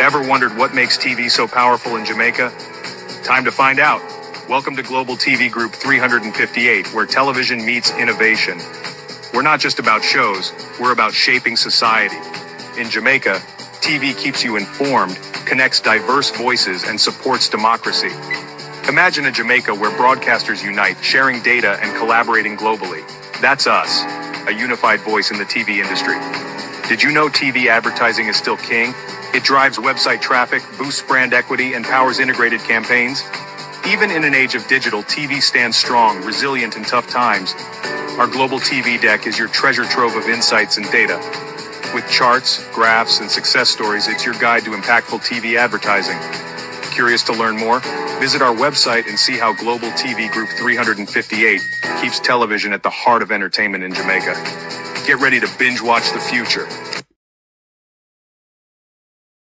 Ever wondered what makes TV so powerful in Jamaica? Time to find out. Welcome to Global TV Group 358, where television meets innovation. We're not just about shows, we're about shaping society. In Jamaica, TV keeps you informed, connects diverse voices, and supports democracy. Imagine a Jamaica where broadcasters unite, sharing data and collaborating globally. That's us, a unified voice in the TV industry. Did you know TV advertising is still king? It drives website traffic, boosts brand equity, and powers integrated campaigns. Even in an age of digital, TV stands strong, resilient in tough times. Our global TV deck is your treasure trove of insights and data. With charts, graphs, and success stories, it's your guide to impactful TV advertising. Curious to learn more? Visit our website and see how Global TV Group 358 keeps television at the heart of entertainment in Jamaica. Get ready to binge watch the future.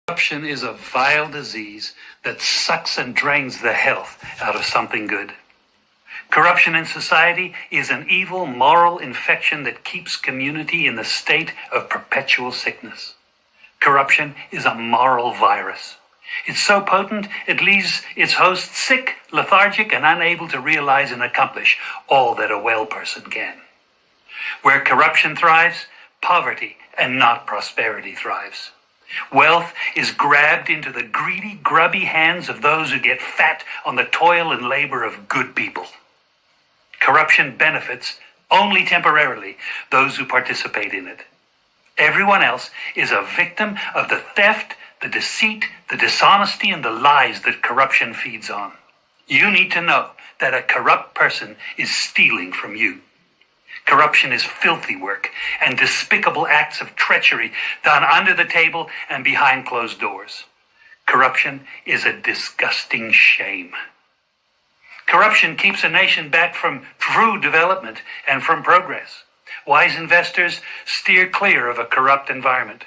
Corruption is a vile disease that sucks and drains the health out of something good. Corruption in society is an evil moral infection that keeps community in the state of perpetual sickness. Corruption is a moral virus. It's so potent, it leaves its host sick, lethargic, and unable to realize and accomplish all that a well person can. Where corruption thrives, poverty and not prosperity thrives. Wealth is grabbed into the greedy, grubby hands of those who get fat on the toil and labor of good people. Corruption benefits, only temporarily, those who participate in it. Everyone else is a victim of the theft, the deceit, the dishonesty, and the lies that corruption feeds on. You need to know that a corrupt person is stealing from you. Corruption is filthy work and despicable acts of treachery done under the table and behind closed doors. Corruption is a disgusting shame. Corruption keeps a nation back from true development and from progress. Wise investors steer clear of a corrupt environment.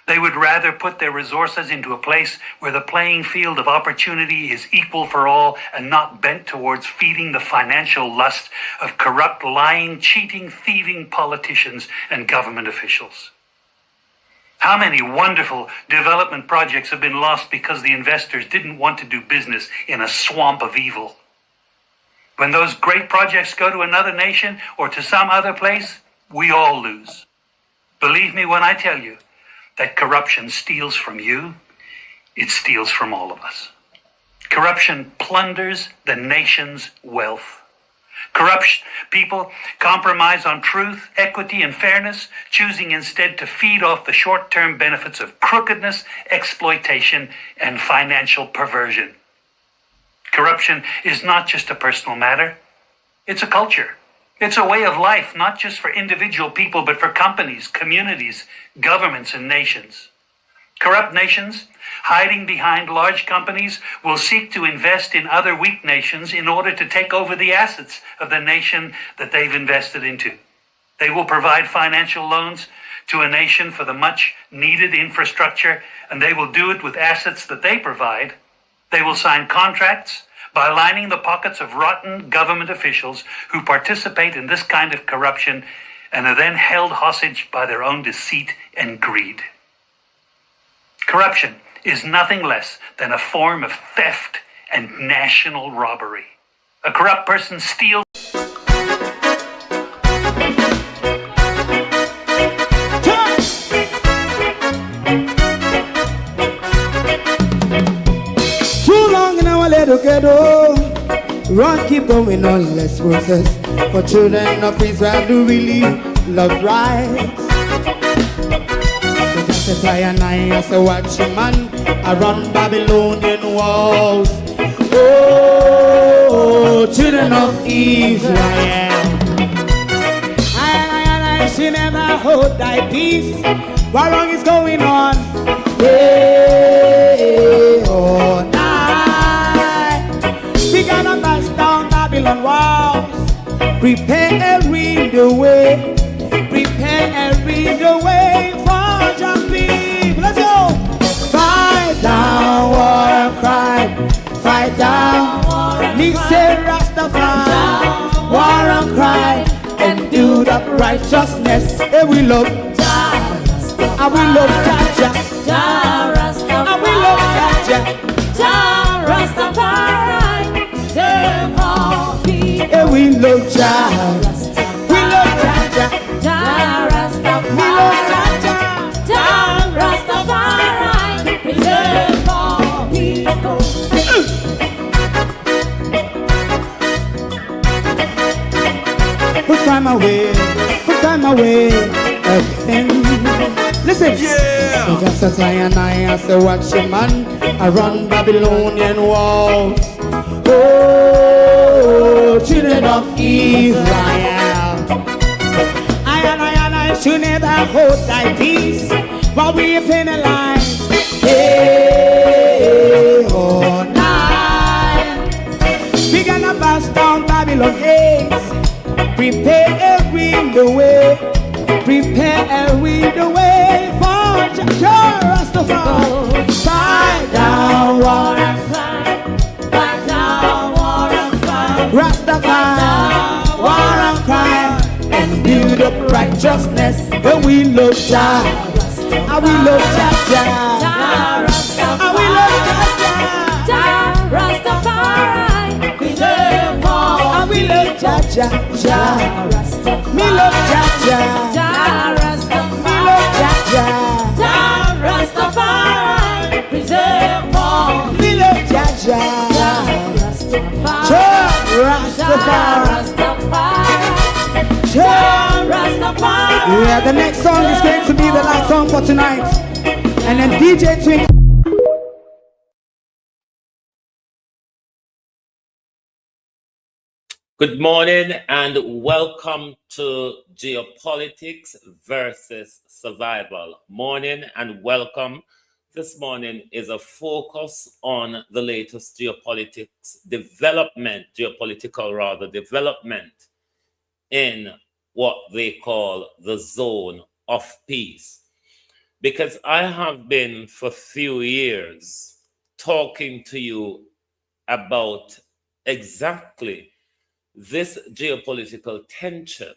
They would rather put their resources into a place where the playing field of opportunity is equal for all and not bent towards feeding the financial lust of corrupt, lying, cheating, thieving politicians and government officials. How many wonderful development projects have been lost because the investors didn't want to do business in a swamp of evil? When those great projects go to another nation or to some other place, we all lose. Believe me when I tell you that corruption steals from you, it steals from all of us. Corruption plunders the nation's wealth. Corrupt people compromise on truth, equity, and fairness, choosing instead to feed off the short-term benefits of crookedness, exploitation, and financial perversion. Corruption is not just a personal matter, it's a culture. It's a way of life, not just for individual people, but for companies, communities, governments, and nations. Corrupt nations, hiding behind large companies, will seek to invest in other weak nations in order to take over the assets of the nation that they've invested into. They will provide financial loans to a nation for the much-needed infrastructure, and they will do it with assets that they provide. They will sign contracts by lining the pockets of rotten government officials who participate in this kind of corruption and are then held hostage by their own deceit and greed. Corruption is nothing less than a form of theft and national robbery. A corrupt person steals. Ghetto, run, keep going on, less process. For children of Israel do really love rights. So just a try and I as a watching man around Babylonian walls. Oh, children of Israel, I should never hold thy peace. What wrong is going on? Hey, oh, we gotta bust down Babylon walls. Prepare and read the way. Prepare and read the way for your people. Let's go. Fight down, war and cry. Fight down, Nixon Rastafari. War and cry and do that righteousness. And we love Jah. And we love Jah. And we love love Jah. We love Jah, Jah. Jah Rastafari. We love Jah, Jah. Jah Rastafari. Preserve all people. Put time away again. Listen, yeah. Just as I as a watchman, I run Babylonian walls. Oh, children of Israel, I should never hold thy peace while we are penalized. Hey, oh, night. We gonna bust down Babylon gates. Prepare the way. Prepare the way for Jah Rastafari. Fight down war and fight. Fight down war and fight. Rastafari, war and crime, and build up righteousness. And we love Jah, and we love Jah, Jah. Jah Rastafari. And we love Jah, Jah. Jah Rastafari. Preserve all. And we love Jah, Jah, Jah. Me love Jah, Jah. Jah Rastafari. Me love Jah, Jah. Jah Rastafari. Preserve all. Me love Jah, Jah. Jah Rastafari. Jah Rastafari. Jah Rastafari. Yeah, the next song is going to be the last song for tonight. And then DJ Twink. Good morning and welcome to Geopolitics versus Survival. Morning and welcome. This morning is a focus on the latest geopolitical development in what they call the zone of peace. Because I have been for a few years talking to you about exactly this geopolitical tension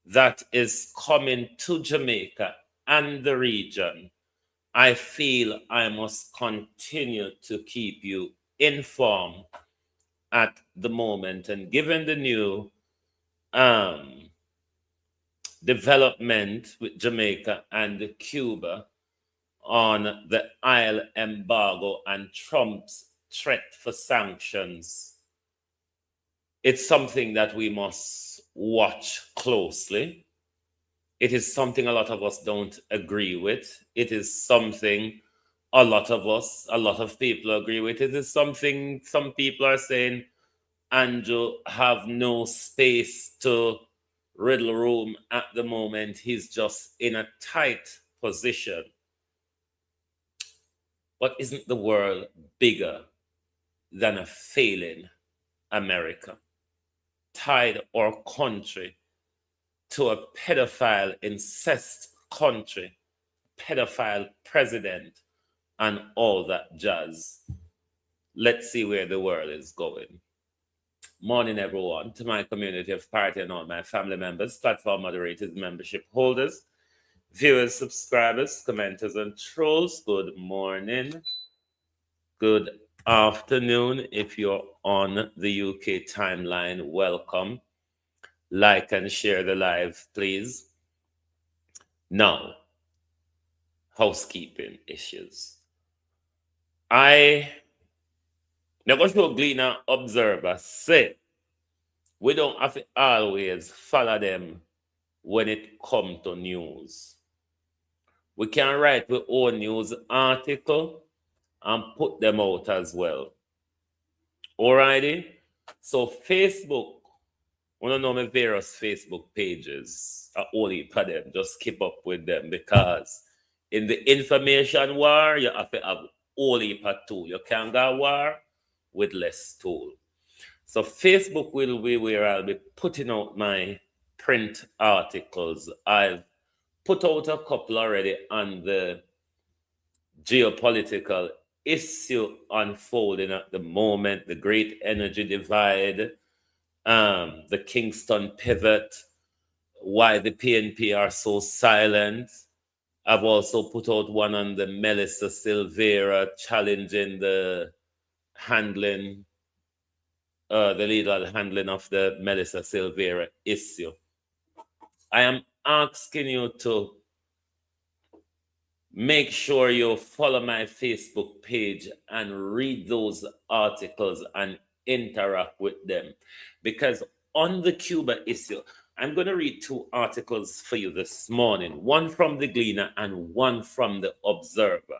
that is coming to Jamaica and the region. I feel I must continue to keep you informed at the moment. And given the new development with Jamaica and Cuba on the oil embargo and Trump's threat for sanctions, it's something that we must watch closely. It is something a lot of us don't agree with. It is something a lot of people agree with. It is something some people are saying Andrew have no space to riddle room at the moment. He's just in a tight position. But isn't the world bigger than a failing America? Tied our country to a pedophile incest country, pedophile president, and all that jazz. Let's see where the world is going. Morning, everyone. To my community of party and all my family members, platform moderators, membership holders, viewers, subscribers, commenters, and trolls. Good morning. Good afternoon. If you're on the UK timeline, welcome. Like and share the live, please. Now, housekeeping issues. I never show Gleaner Observer say we don't have to always follow them when it comes to news. We can write our own news article and put them out as well. Alrighty? So Facebook, I don't know my various Facebook pages, I only for them, just keep up with them, because in the information war, you have to have only per tool. You can't go war with less tool. So Facebook will be where I'll be putting out my print articles. I've put out a couple already on the geopolitical issue unfolding at the moment, the great energy divide, the Kingston pivot, why the PNP are so silent. I've also put out one on the Melissa Silvera challenging the handling the legal handling of the Melissa Silvera issue. I am asking you to make sure you follow my Facebook page and read those articles and interact with them. Because on the Cuba issue, I'm going to read 2 articles for you this morning, one from the Gleaner and one from the Observer.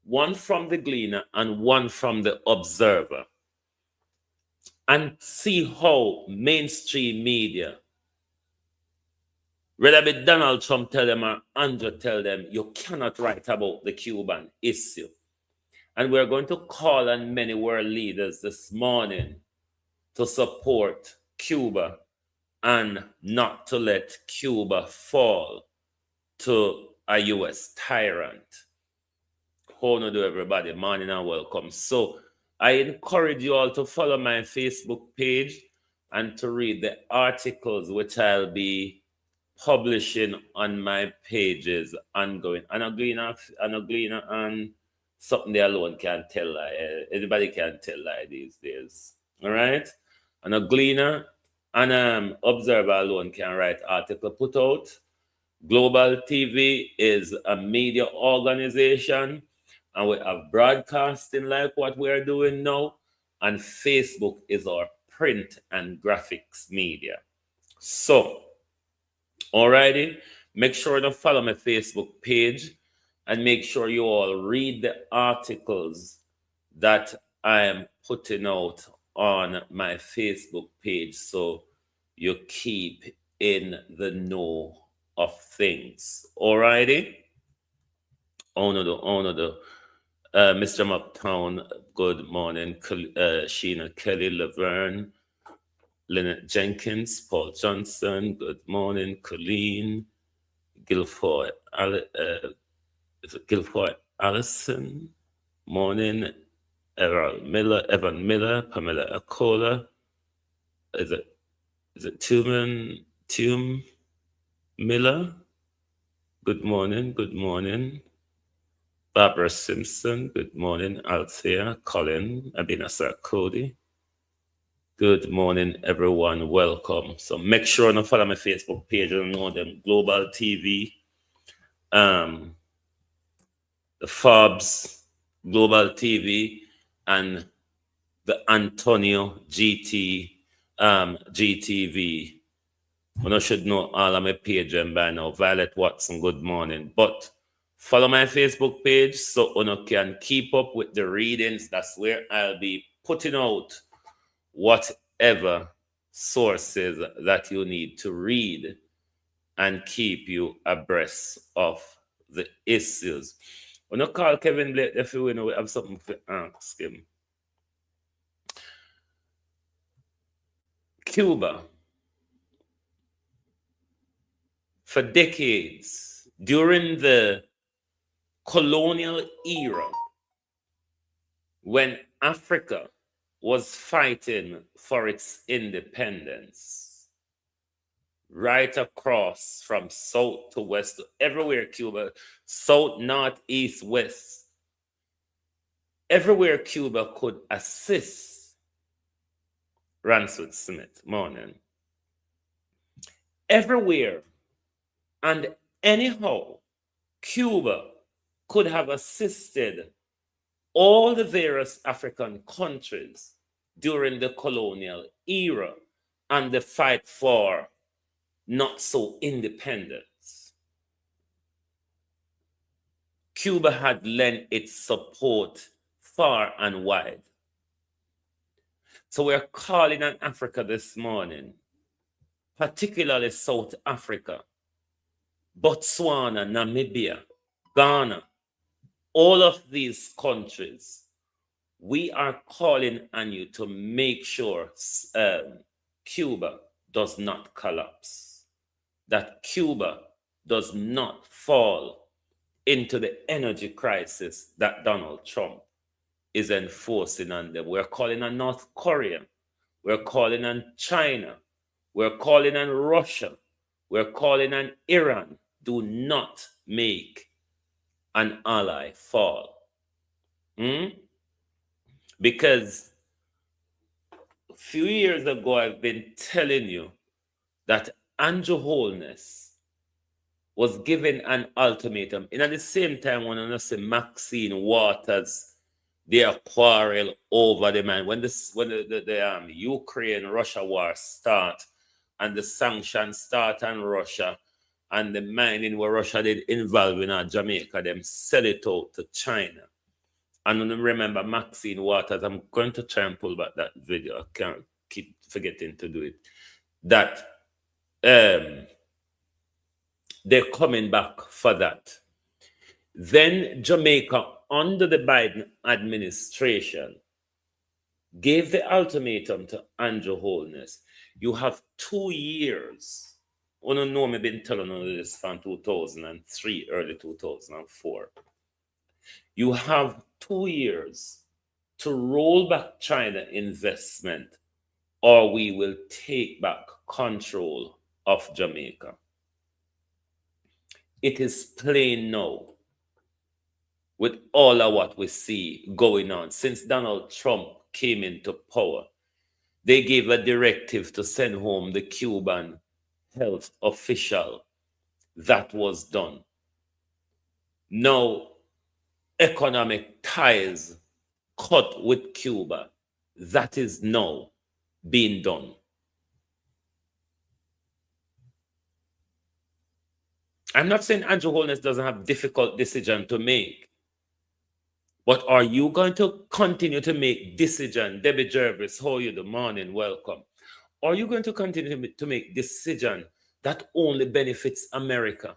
One from the Gleaner and one from the Observer. And see how mainstream media, whether it be Donald Trump tell them or Andrew tell them, you cannot write about the Cuban issue. And we're going to call on many world leaders this morning to support Cuba and not to let Cuba fall to a U.S. tyrant. How do everybody? Morning and welcome. So I encourage you all to follow my Facebook page and to read the articles which I'll be publishing on my pages ongoing. And a gleaner and something they alone can't tell lie. Anybody can tell lie these days. All right? And a gleaner and observer alone can write article put out. Global TV is a media organization, and we have broadcasting like what we're doing now. And Facebook is our print and graphics media. So, alrighty, make sure to follow my Facebook page and make sure you all read the articles that I am putting out on my Facebook page so you keep in the know of things. Alrighty? Mr. Uptown, good morning. Sheena Kelly, Laverne, Lynette Jenkins, Paul Johnson, good morning. Colleen, Guilfoyle, Guilfoyle Allison, morning. Evan Miller, Pamela Akola, is it Tum Miller? Good morning. Barbara Simpson, good morning. Althea, Colin, Abinasar Cody. Good morning, everyone. Welcome. So make sure to follow my Facebook page and know them. Global TV, the Forbes, Global TV, and the Antonio GTV. You should know all of my page and by now. Violet Watson, good morning. But follow my Facebook page so you can keep up with the readings. That's where I'll be putting out whatever sources that you need to read and keep you abreast of the issues. When you call Kevin Blake, if you know, we have something to ask him. Cuba, for decades, during the colonial era, when Africa was fighting for its independence, right across from south to west, everywhere Cuba, south, north, east, west, everywhere Cuba could assist Ransford Smith, morning. Everywhere and anyhow, Cuba could have assisted all the various African countries during the colonial era and the fight for not so independence. Cuba had lent its support far and wide. So we're calling on Africa this morning, particularly South Africa, Botswana, Namibia, Ghana, all of these countries. We are calling on you to make sure Cuba does not collapse, that Cuba does not fall into the energy crisis that Donald Trump is enforcing on them. We're calling on North Korea. We're calling on China. We're calling on Russia. We're calling on Iran. Do not make an ally fall. Because few years ago, I've been telling you that Andrew Holness was given an ultimatum. And at the same time, when I say Maxine Waters, they are quarrel over the man. When the Ukraine Russia war start and the sanctions start on Russia and the mining where Russia did involve in Jamaica, them sell it out to China. And remember Maxine Waters, I'm going to try and pull back that video. I can't keep forgetting to do it. That they're coming back for that. Then Jamaica, under the Biden administration, gave the ultimatum to Andrew Holness. You have 2 years. I don't know, I've been telling you this from 2003, early 2004. You have 2 years to roll back China investment, or we will take back control of Jamaica. It is plain now, with all of what we see going on. Since Donald Trump came into power, they gave a directive to send home the Cuban health official. That was done. Now, economic ties cut with Cuba. That is now being done. I'm not saying Andrew Holness doesn't have difficult decision to make. But are you going to continue to make decision? Debbie Jervis, how are you? Good morning, welcome. Are you going to continue to make decision that only benefits America?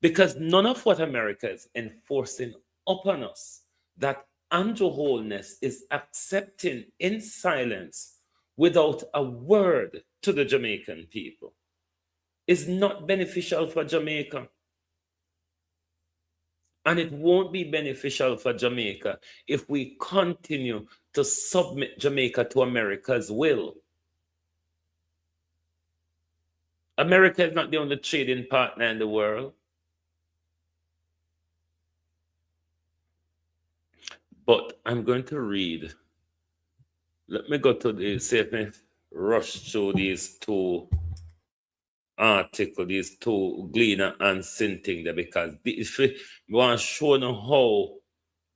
Because none of what America is enforcing upon us, that Andrew Holness is accepting in silence without a word to the Jamaican people, is not beneficial for Jamaica. And it won't be beneficial for Jamaica if we continue to submit Jamaica to America's will. America is not the only trading partner in the world. But I'm going to read. Let me go to the, see if I rush through these two articles, these two Gleaner and Sinting there, because if we want to show them how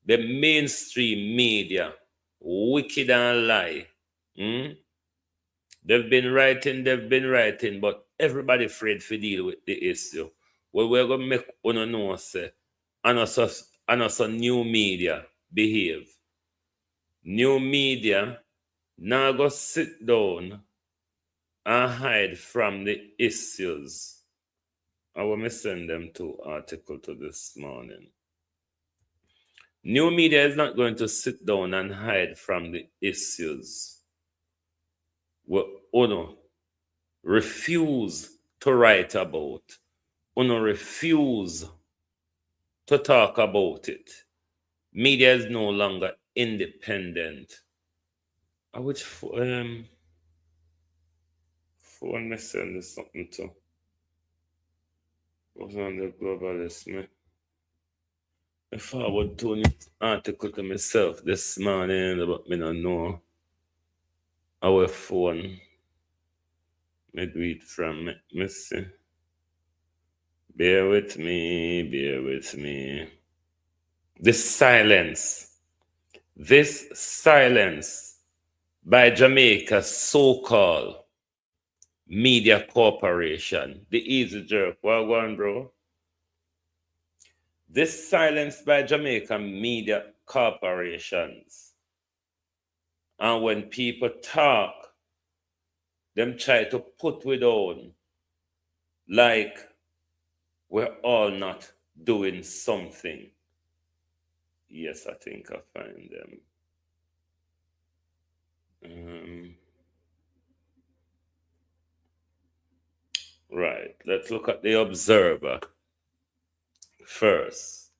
the mainstream media, wicked and lie, they've been writing, but everybody afraid to deal with the issue. Well, we're going to make one know, say, and also new media behave. New media now go sit down and hide from the issues. I want to send them two articles to this morning. New media is not going to sit down and hide from the issues. Uno refuse to write about. Uno refuse to talk about it. Media is no longer independent. Which phone me send this something to? What's on the globalist, man? I forward to an article to myself this morning, but me don't know our phone. Me do it from me see. Bear with me. This silence by Jamaica's so-called media corporation, the Easy Jerk. Well, go on, bro. This silence by Jamaican media corporations. And when people talk, them try to put we down like we're all not doing something. Yes, I think I find them. Right, let's look at the Observer first.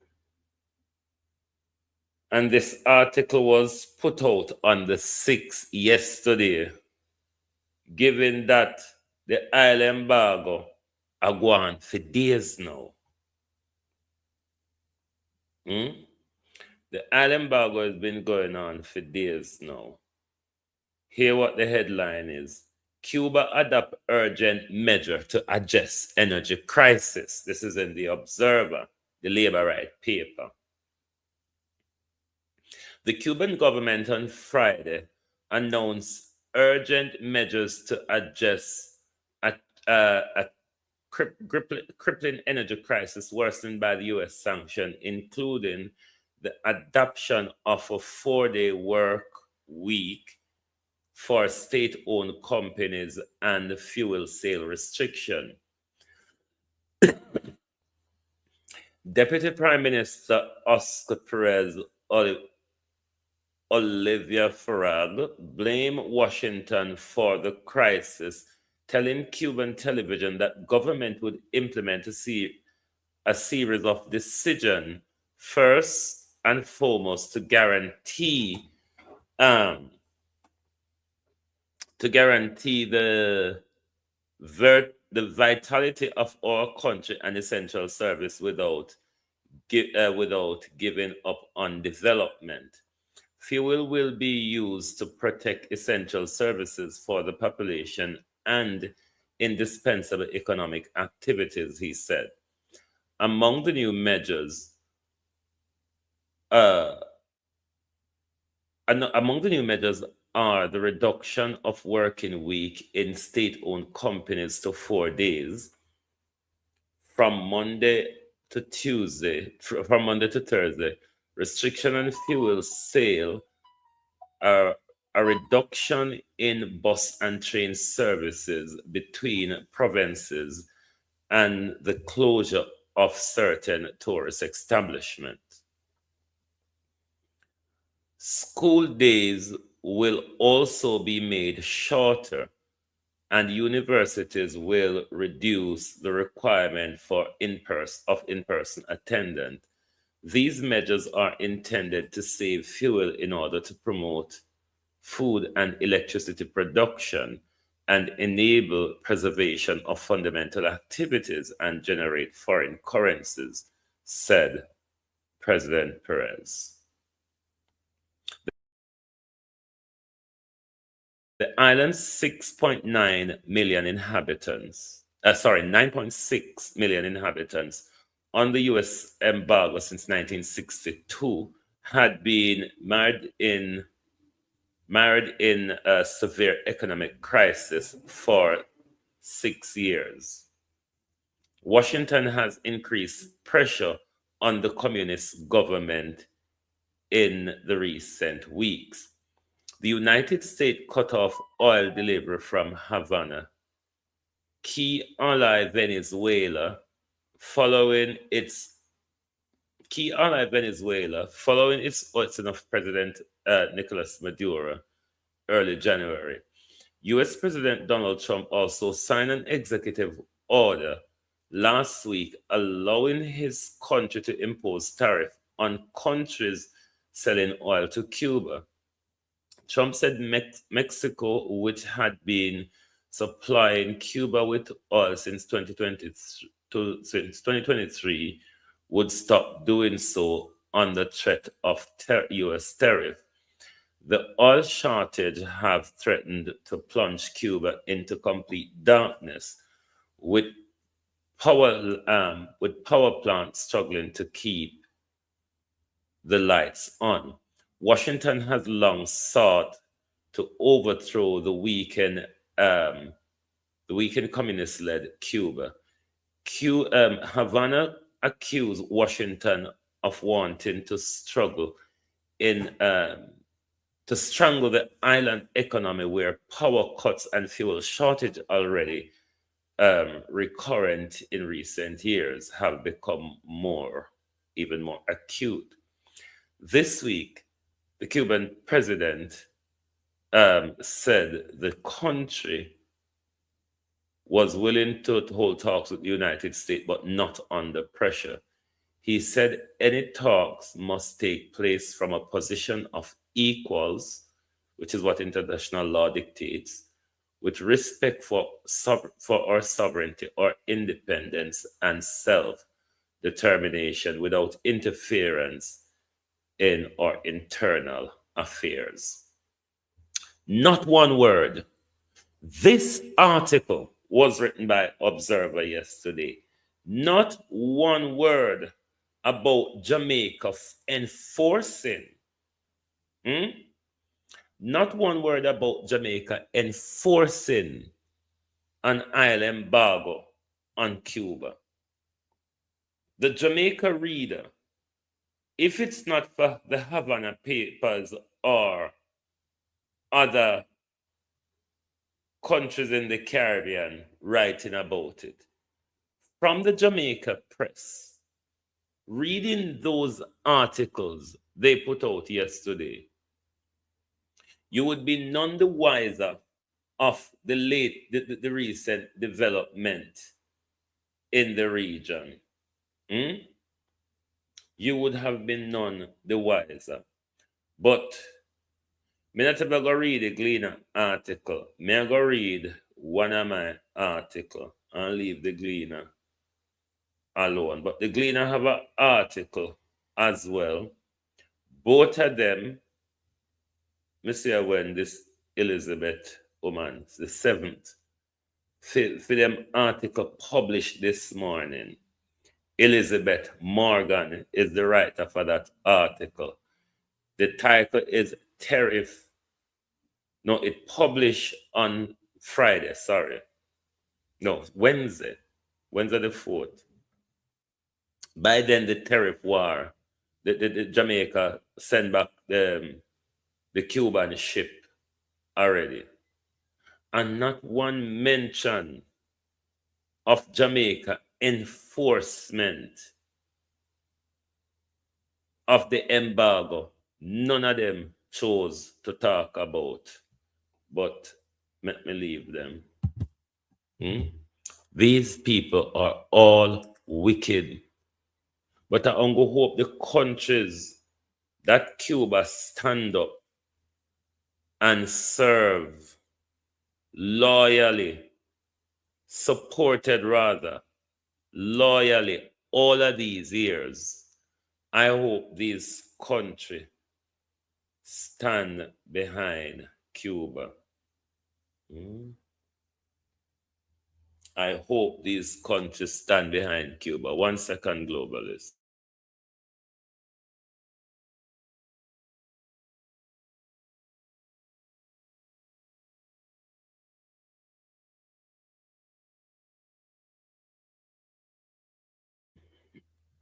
And this article was put out on the 6th yesterday, given that the oil embargo are going for days now. The oil embargo has been going on for days now. Hear what the headline is. Cuba adopt urgent measure to address energy crisis. This is in the Observer, the labor right paper. The Cuban government on Friday announced urgent measures to address a crippling energy crisis worsened by the U.S. sanction, including the adoption of a 4-day work week for state-owned companies and fuel sale restriction. Deputy Prime Minister Oscar Perez Olivia Farag blamed Washington for the crisis, telling Cuban television that government would implement a series of decisions, first and foremost to guarantee the vitality of our country and essential service without giving up on development. Fuel will be used to protect essential services for the population and indispensable economic activities, he said. Among the new measures, are the reduction of working week in state-owned companies to 4 days from Monday to Thursday, restriction on fuel sale, a reduction in bus and train services between provinces, and the closure of certain tourist establishments. School days will also be made shorter, and universities will reduce the requirement for in-person attendance. These measures are intended to save fuel in order to promote food and electricity production and enable preservation of fundamental activities and generate foreign currencies, said President Perez. The island's 9.6 million inhabitants on the U.S. embargo since 1962 had been married in a severe economic crisis for 6 years. Washington has increased pressure on the communist government in the recent weeks. The United States cut off oil delivery from Havana, key ally Venezuela, following its ousting of President Nicolas Maduro early January. U.S. President Donald Trump also signed an executive order last week allowing his country to impose tariff on countries selling oil to Cuba. Trump said Mexico, which had been supplying Cuba with oil since 2023, would stop doing so under threat of U.S. tariff. The oil shortage have threatened to plunge Cuba into complete darkness, with power plants struggling to keep the lights on. Washington has long sought to overthrow the weakened communist-led Cuba. Havana accused Washington of wanting to strangle the island economy, where power cuts and fuel shortage already recurrent in recent years have become even more acute. This week, the Cuban president said the country was willing to hold talks with the United States, but not under pressure. He said any talks must take place from a position of equals, which is what international law dictates, with respect for our sovereignty, our independence, and self-determination, without interference in our internal affairs. Not one word. This article was written by Observer yesterday. Not one word about Jamaica enforcing. Not one word about Jamaica enforcing an oil embargo on Cuba. The Jamaica reader, if it's not for the Havana Papers or other countries in the Caribbean writing about it, from the Jamaica press, reading those articles they put out yesterday, you would be none the wiser of the recent development in the region. You would have been none the wiser. But me not ever go read the Gleaner article. Me I go read one of my article and leave the Gleaner alone. But the Gleaner have an article as well. Both of them, me see when this Elizabeth woman, the 7th, for them article published this morning. Elizabeth Morgan is the writer for that article. The title is Tariff. No, it published on Friday, sorry. No, Wednesday the 4th. By then, the tariff war, the Jamaica sent back the Cuban ship already. And not one mention of Jamaica enforcement of the embargo. None of them chose to talk about, but let me leave them. These people are all wicked. But I only hope the countries that Cuba stand up and serve loyally, supported rather, loyally all of these years, I hope these countries stand behind Cuba. I hope these countries stand behind Cuba. 1 second, globalist.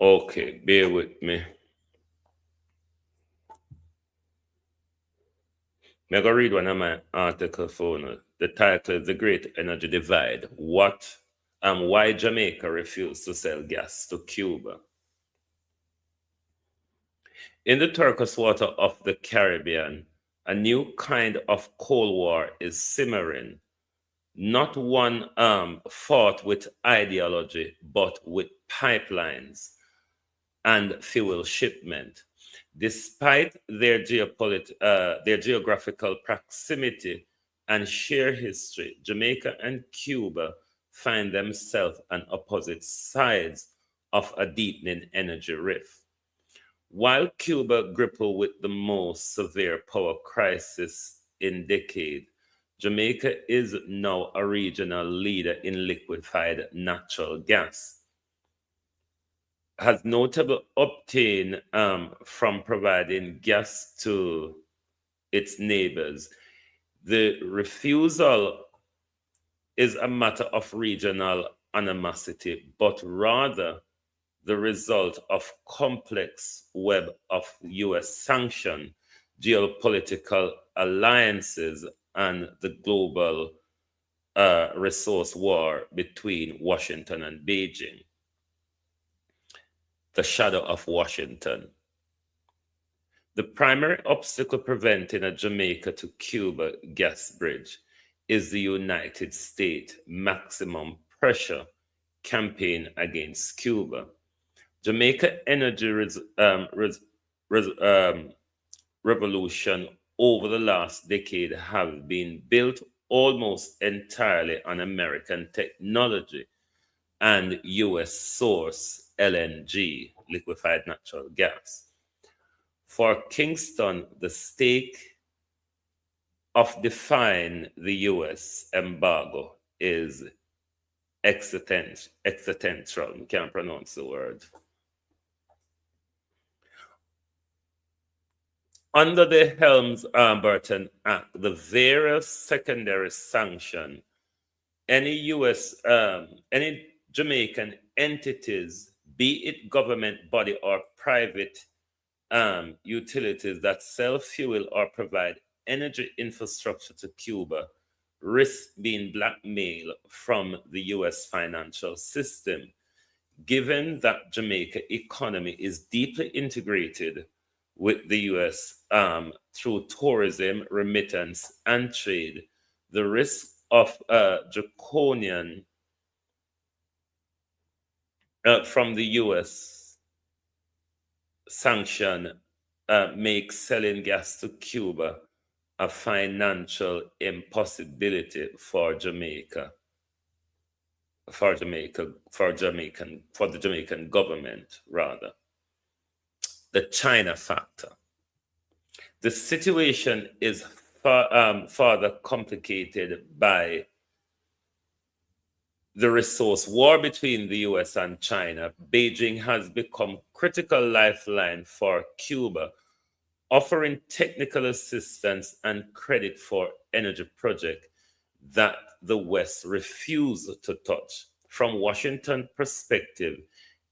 Okay, bear with me. I'm going to read one of my articles for you. The title is The Great Energy Divide. What and why Jamaica refused to sell gas to Cuba. In the turquoise water of the Caribbean, a new kind of Cold War is simmering. Not one fought with ideology, but with pipelines and fuel shipment. Despite their geographical proximity and shared history, Jamaica and Cuba find themselves on opposite sides of a deepening energy rift. While Cuba grappled with the most severe power crisis in decades, Jamaica is now a regional leader in liquefied natural gas. Has notably obtained from providing gas to its neighbors. The refusal is a matter of regional animosity, but rather the result of complex web of U.S. sanctioned geopolitical alliances and the global resource war between Washington and Beijing. The shadow of Washington. The primary obstacle preventing a Jamaica to Cuba gas bridge is the United States maximum pressure campaign against Cuba. Jamaica energy revolution over the last decade have been built almost entirely on American technology and U.S. source LNG, liquefied natural gas. For Kingston, the stake of defying the US embargo is existential. I can't pronounce the word. Under the Helms-Burton Act, the various secondary sanction, any any Jamaican entities, be it government body or private utilities that sell fuel or provide energy infrastructure to Cuba, risk being blackmailed from the US financial system. Given that Jamaica economy is deeply integrated with the US through tourism, remittance, and trade, the risk of draconian from the US sanction makes selling gas to Cuba a financial impossibility for Jamaica, for the Jamaican government, rather. The China factor. The situation is further complicated by the resource war between the US and China. Beijing has become critical lifeline for Cuba, offering technical assistance and credit for energy projects that the West refused to touch. From Washington perspective,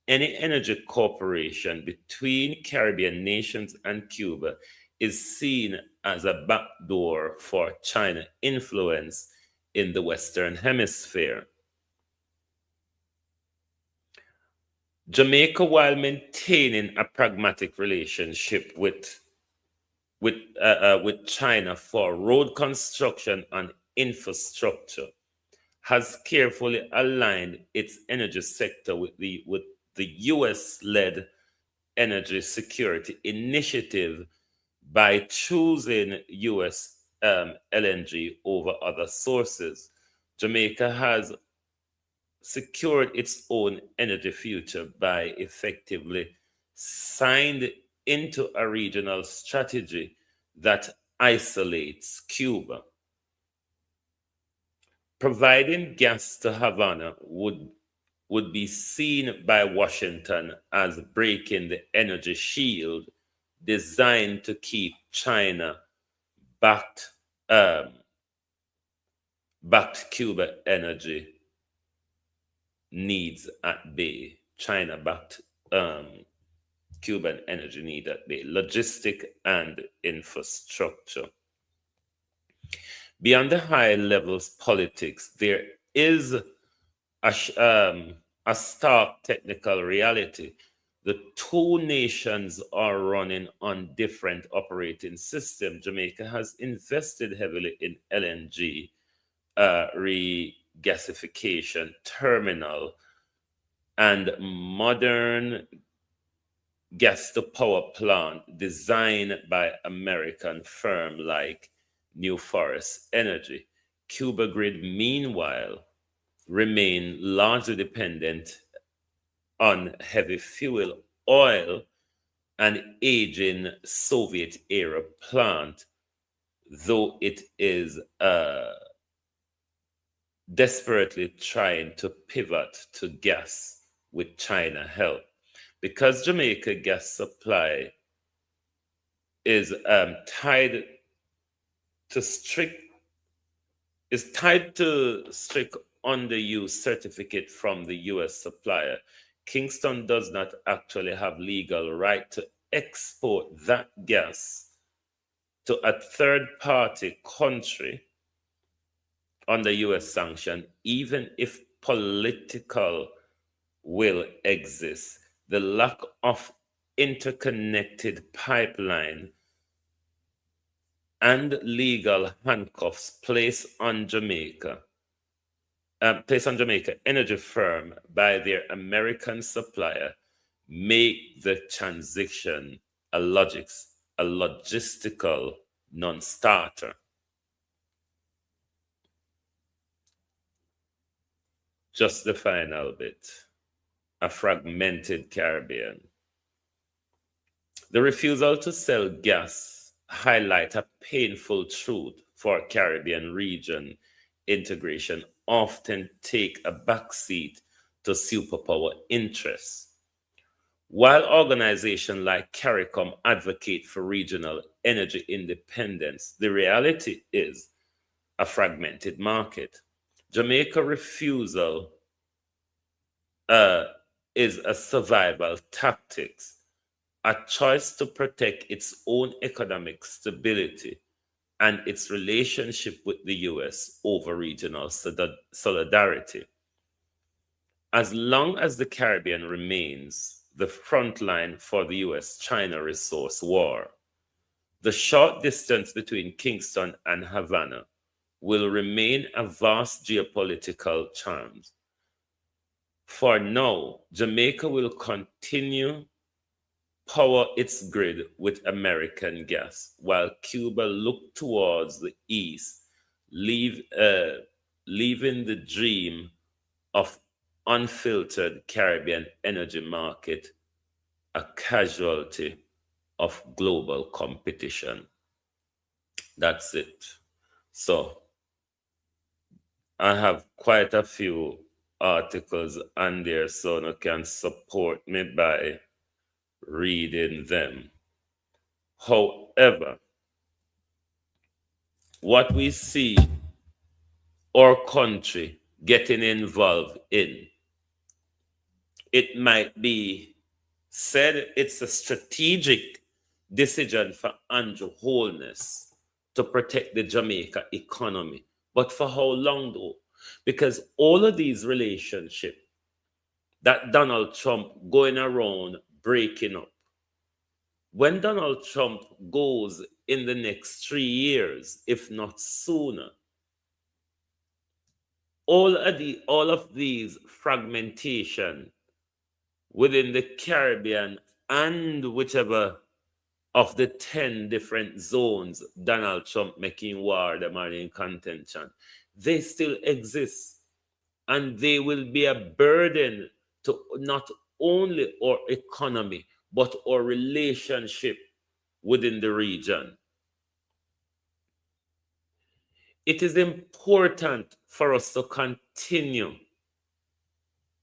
any energy cooperation between Caribbean nations and Cuba is seen as a backdoor for China influence in the Western Hemisphere. Jamaica, while maintaining a pragmatic relationship with China for road construction and infrastructure, has carefully aligned its energy sector with the US-led energy security initiative by choosing US LNG over other sources. Jamaica has secured its own energy future by effectively signed into a regional strategy that isolates Cuba. Providing gas to Havana would be seen by Washington as breaking the energy shield designed to keep China backed Cuba energy needs at bay. China backed Cuban energy need at bay, logistic and infrastructure. Beyond the high levels politics, there is a stark technical reality. The two nations are running on different operating systems. Jamaica has invested heavily in LNG regasification terminal and modern gas to power plant designed by American firm like New Forest Energy. Cuba Grid, meanwhile, remain largely dependent on heavy fuel oil and aging Soviet era plant, though it is desperately trying to pivot to gas with China help. Because Jamaica gas supply is tied to strict underuse certificate from the US supplier, Kingston does not actually have legal right to export that gas to a third-party country under US sanction, even if political will exists. The lack of interconnected pipeline and legal handcuffs placed on Jamaica energy firm by their American supplier make the transition a logistical non-starter. Just the final bit. A fragmented Caribbean. The refusal to sell gas highlight a painful truth for Caribbean region integration often take a backseat to superpower interests. While organizations like CARICOM advocate for regional energy independence, the reality is a fragmented market. Jamaica's refusal is a survival tactics, a choice to protect its own economic stability and its relationship with the US over regional solidarity. As long as the Caribbean remains the front line for the US-China resource war, the short distance between Kingston and Havana will remain a vast geopolitical challenge. For now, Jamaica will continue power its grid with American gas, while Cuba look towards the east, leaving the dream of unfiltered Caribbean energy market a casualty of global competition. That's it. So I have quite a few articles on there, so you can support me by reading them. However, what we see our country getting involved in, it might be said it's a strategic decision for Andrew Holness to protect the Jamaica economy. But for how long though? Because all of these relationships that Donald Trump going around breaking up, when Donald Trump goes in the next 3 years, if not sooner, all of these fragmentation within the Caribbean and whichever of the 10 different zones Donald Trump making war, them are in contention, they still exist. And they will be a burden to not only our economy, but our relationship within the region. It is important for us to continue,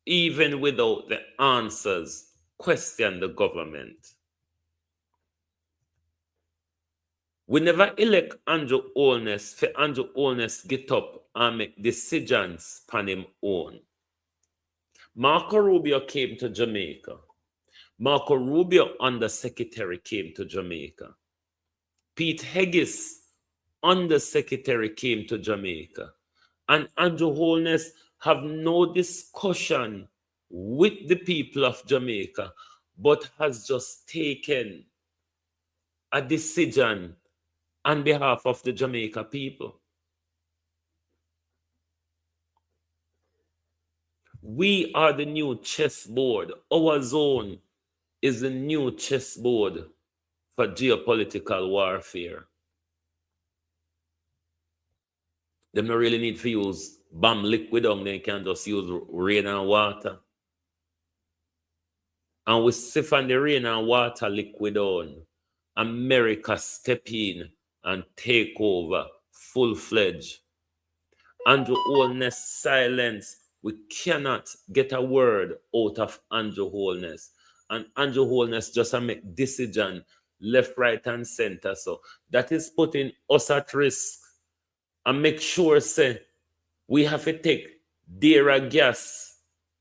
even without the answers, question the government. We never elect Andrew Holness for Andrew Holness get up and make decisions on him own. Marco Rubio came to Jamaica. Marco Rubio, Undersecretary, came to Jamaica. Pete Heggis, Undersecretary, came to Jamaica. And Andrew Holness have no discussion with the people of Jamaica, but has just taken a decision on behalf of the Jamaica people. We are the new chessboard. Our zone is the new chessboard for geopolitical warfare. They don't really need to use bomb liquid on, they can just use rain and water. And we siphon the rain and water liquid on. America step in and take over full-fledged. Andrew Holness silence. We cannot get a word out of Andrew Holness. And Andrew Holness just make decision left, right, and center. So that is putting us at risk. And make sure, say, we have to take dearer gas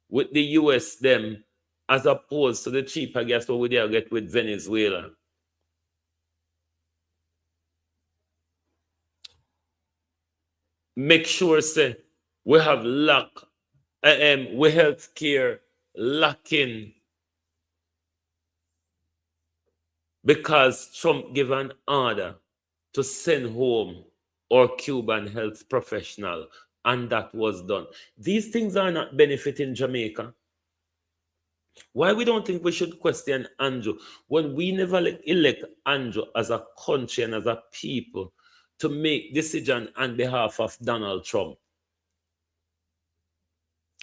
with the US them as opposed to the cheaper gas what we dare get with Venezuela. Make sure, say, we have we health care lacking because Trump gave an order to send home our Cuban health professional, and that was done. These things are not benefiting Jamaica. Why we don't think we should question Andrew when we never elect Andrew as a country and as a people to make decisions on behalf of Donald Trump?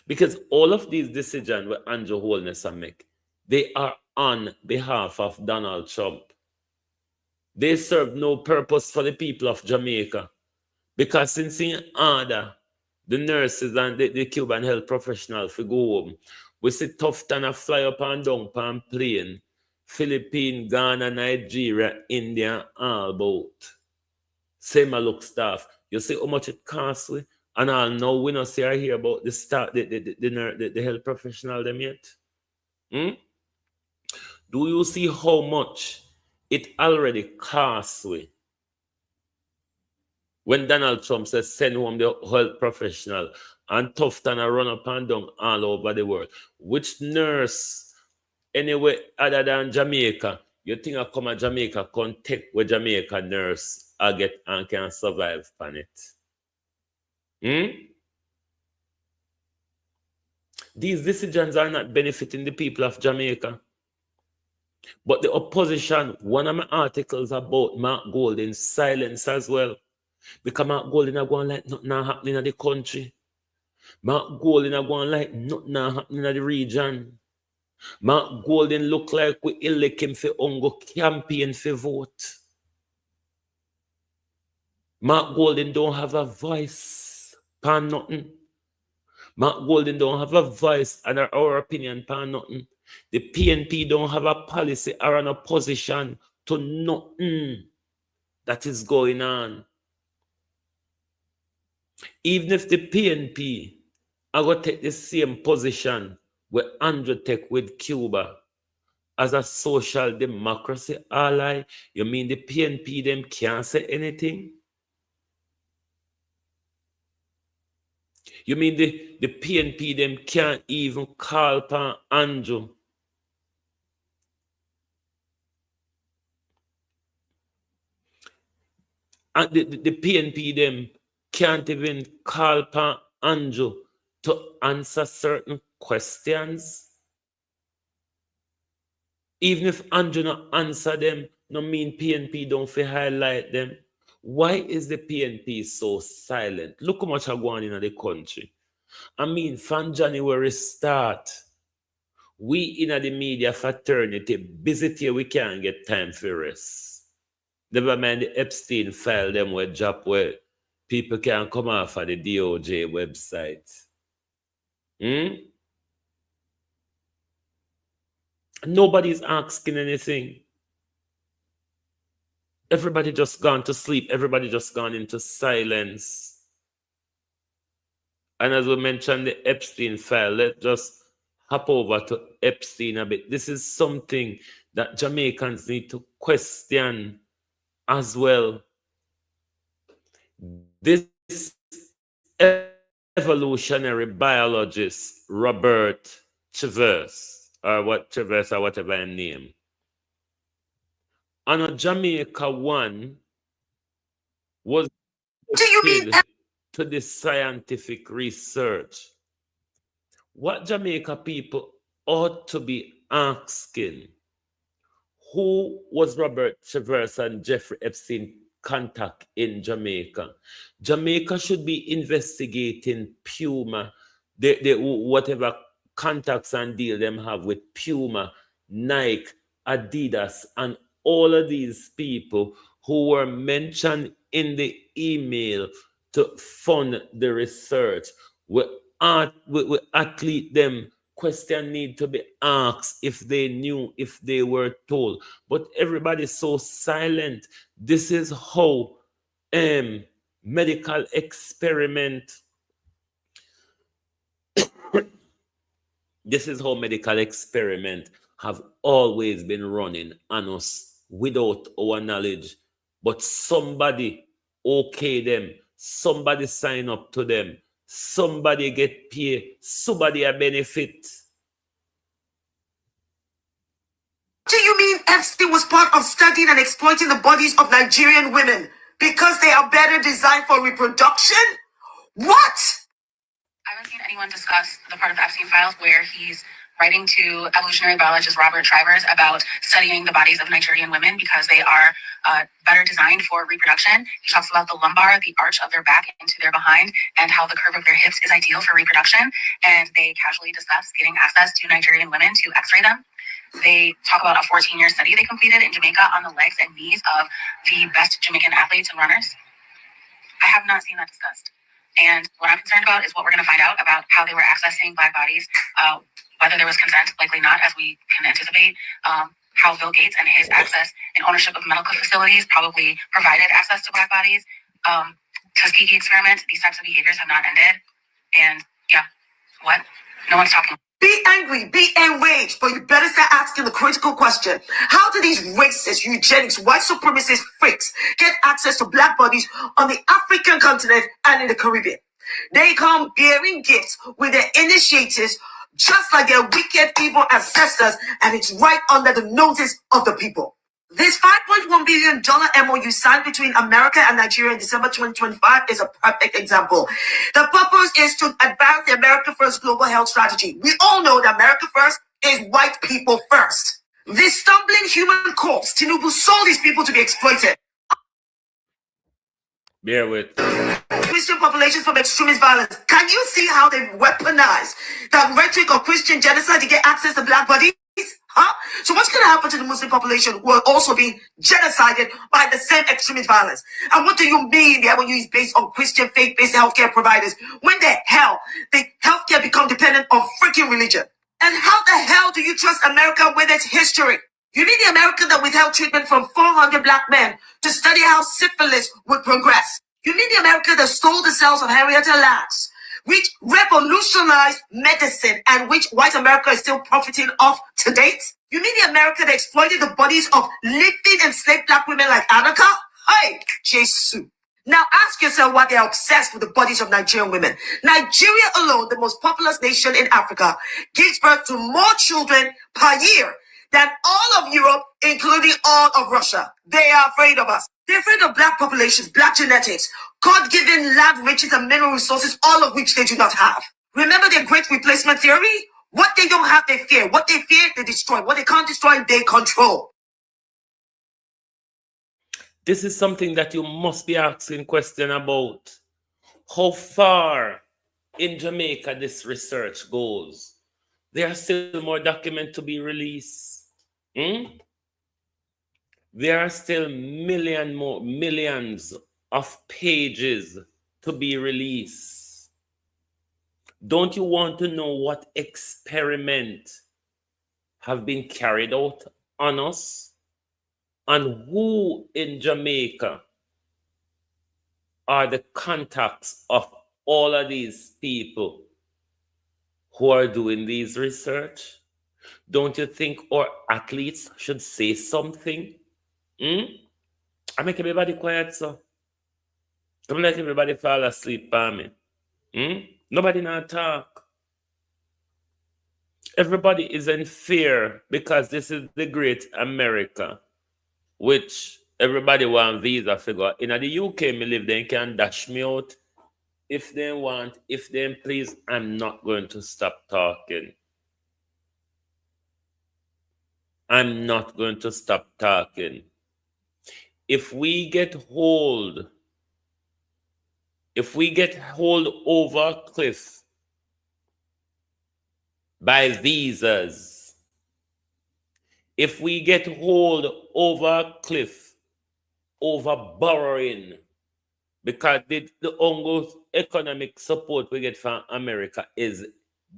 Because all of these decisions that Andrew Holness make, they are on behalf of Donald Trump. They serve no purpose for the people of Jamaica. Because since in order, the nurses and the Cuban health professionals to go home, we see tough than a fly up and down pan plane, Philippines, Ghana, Nigeria, India, all about. Same a look staff. You see how much it costs we? And all now we not see or hear about the staff, the health professional them yet. Hmm? Do you see how much it already costs we? When Donald Trump says send home the health professional and Tufton a run up and down all over the world. Which nurse anywhere other than Jamaica, you think I come to Jamaica can take where Jamaica nurse I get and can survive on it? These decisions are not benefiting the people of Jamaica. But the opposition, one of my articles about Mark Golding's silence as well. Because Mark Golding are going like nothing happening in the country. Mark Golding are going like nothing happening in the region. Mark Golding look like we elect him for ongo campaign for vote. Mark Golding don't have a voice pan nothing. Mark Golding don't have a voice and our opinion pan nothing. The PNP don't have a policy or an opposition to nothing that is going on. Even if the PNP are going to take the same position where Andrew take with Cuba as a social democracy ally, you mean the PNP them can't say anything? You mean the PNP them can't even call upon Andrew? And the PNP them can't even call upon Andrew to answer certain questions? Even if Andrew not answer them, no mean PNP don't feel highlight them. Why is the PNP so silent? Look how much are going on in the country. I mean, from January start, we in the media fraternity busy till we can't get time for rest. Never mind the Epstein file them with job where people can come off of the DOJ website. Nobody's asking anything. Everybody just gone to sleep. Everybody just gone into silence. And as we mentioned the Epstein file, let's just hop over to Epstein a bit. This is something that Jamaicans need to question as well. This evolutionary biologist, Robert Travers, or whatever his name, on a Jamaica one was to the scientific research. What Jamaica people ought to be asking, who was Robert Travers and Jeffrey Epstein contact in Jamaica? Jamaica should be investigating Puma, whatever contacts and deal them have with Puma, Nike, Adidas, and all of these people who were mentioned in the email to fund the research. We athlete them. Question need to be asked if they knew, if they were told. But everybody's so silent. This is how medical experiment. This is how medical experiment have always been running on us without our knowledge. But somebody okay them, somebody sign up to them, somebody get paid, somebody a benefit. Do you mean Epstein was part of studying and exploiting the bodies of Nigerian women because they are better designed for reproduction? What? I haven't seen anyone discuss the part of the Epstein files where he's writing to evolutionary biologist Robert Travers about studying the bodies of Nigerian women because they are better designed for reproduction. He talks about the lumbar, the arch of their back into their behind, and how the curve of their hips is ideal for reproduction. And they casually discuss getting access to Nigerian women to x-ray them. They talk about a 14-year study they completed in Jamaica on the legs and knees of the best Jamaican athletes and runners. I have not seen that discussed. And what I'm concerned about is what we're going to find out about how they were accessing Black bodies, whether there was consent, likely not, as we can anticipate, how Bill Gates and his access and ownership of medical facilities probably provided access to Black bodies. Tuskegee experiment, these types of behaviors have not ended. And yeah, what? No one's talking. Be angry, be enraged, but you better start asking the critical question. How do these racist, eugenics, white supremacist freaks get access to Black bodies on the African continent and in the Caribbean? They come bearing gifts with their initiators, just like their wicked, evil ancestors, and it's right under the noses of the people. This $5.1 billion MOU signed between America and Nigeria in December 2025 is a perfect example. The purpose is to advance the America First global health strategy. We all know that America First is white people first. This stumbling human corpse, Tinubu sold these people to be exploited. Bear with. Christian populations from extremist violence. Can you see how they weaponize the rhetoric of Christian genocide to get access to Black bodies? Huh? So what's going to happen to the Muslim population who are also being genocided by the same extremist violence? And what do you mean the MOU is based on Christian faith-based healthcare providers? When the hell did healthcare become dependent on freaking religion? And how the hell do you trust America with its history? You mean the America that withheld treatment from 400 Black men to study how syphilis would progress? You mean the America that stole the cells of Henrietta Lacks, which revolutionized medicine and which white America is still profiting off to date? You mean the America that exploited the bodies of living enslaved Black women like Anaka? Hey, Jesus. Now ask yourself why they're obsessed with the bodies of Nigerian women. Nigeria alone, the most populous nation in Africa, gives birth to more children per year than all of Europe, including all of Russia. They are afraid of us. They're afraid of Black populations, Black genetics, God-given land riches and mineral resources, all of which they do not have. Remember their great replacement theory? What they don't have, they fear. What they fear, they destroy. What they can't destroy, they control. This is something that you must be asking question about. How far in Jamaica this research goes? There are still more documents to be released. There are still millions of pages to be released. Don't you want to know what experiment have been carried out on us? And who in Jamaica are the contacts of all of these people who are doing these research? Don't you think our athletes should say something? I make everybody quiet, so. Don't let everybody fall asleep on me. Nobody not talk. Everybody is in fear because this is the great America, which everybody want visa figure. In the UK, me live, they can dash me out if they want, if they please. I'm not going to stop talking. I'm not going to stop talking. If we get hold over a cliff by visas, if we get hold over a cliff over borrowing, because the ongoing economic support we get from America is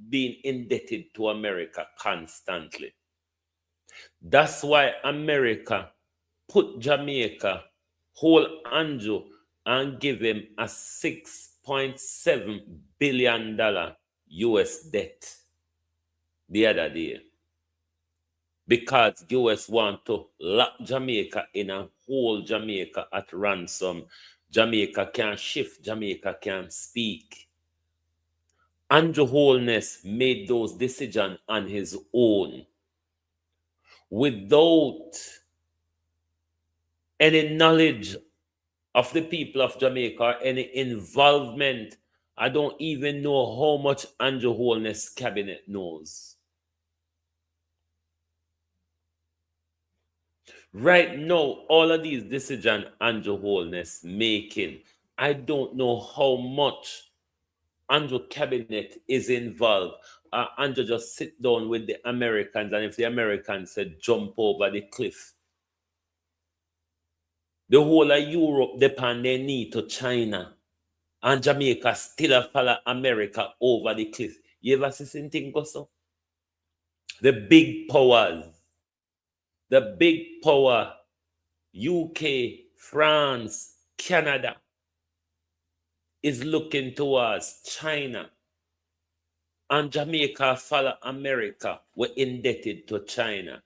being indebted to America constantly. That's why America put Jamaica whole Andrew and give him a $6.7 billion US debt the other day. Because US want to lock Jamaica in a whole Jamaica at ransom. Jamaica can't shift, Jamaica can't speak. Andrew Holness made those decisions on his own without any knowledge of the people of Jamaica or any involvement. I don't even know how much Andrew Holness' cabinet knows. Right now, all of these decisions Andrew Holness making, I don't know how much Andrew cabinet is involved. Andrew just sit down with the Americans, and if the Americans said jump over the cliff, The whole of Europe depend their need to China. And Jamaica still follow America over the cliff. You ever see something go so? The big powers, UK, France, Canada, is looking towards China. And Jamaica follow America. We're indebted to China.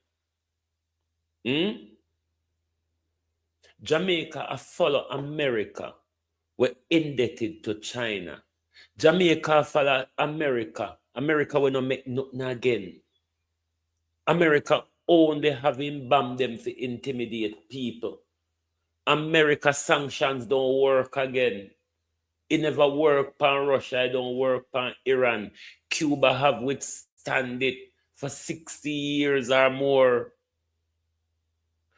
Jamaica follow America. We're indebted to China. Jamaica follow America. America will not make nothing again. America only having bombed them to intimidate people. America sanctions don't work again. It never worked on Russia, it don't work on Iran. Cuba have withstand it for 60 years or more.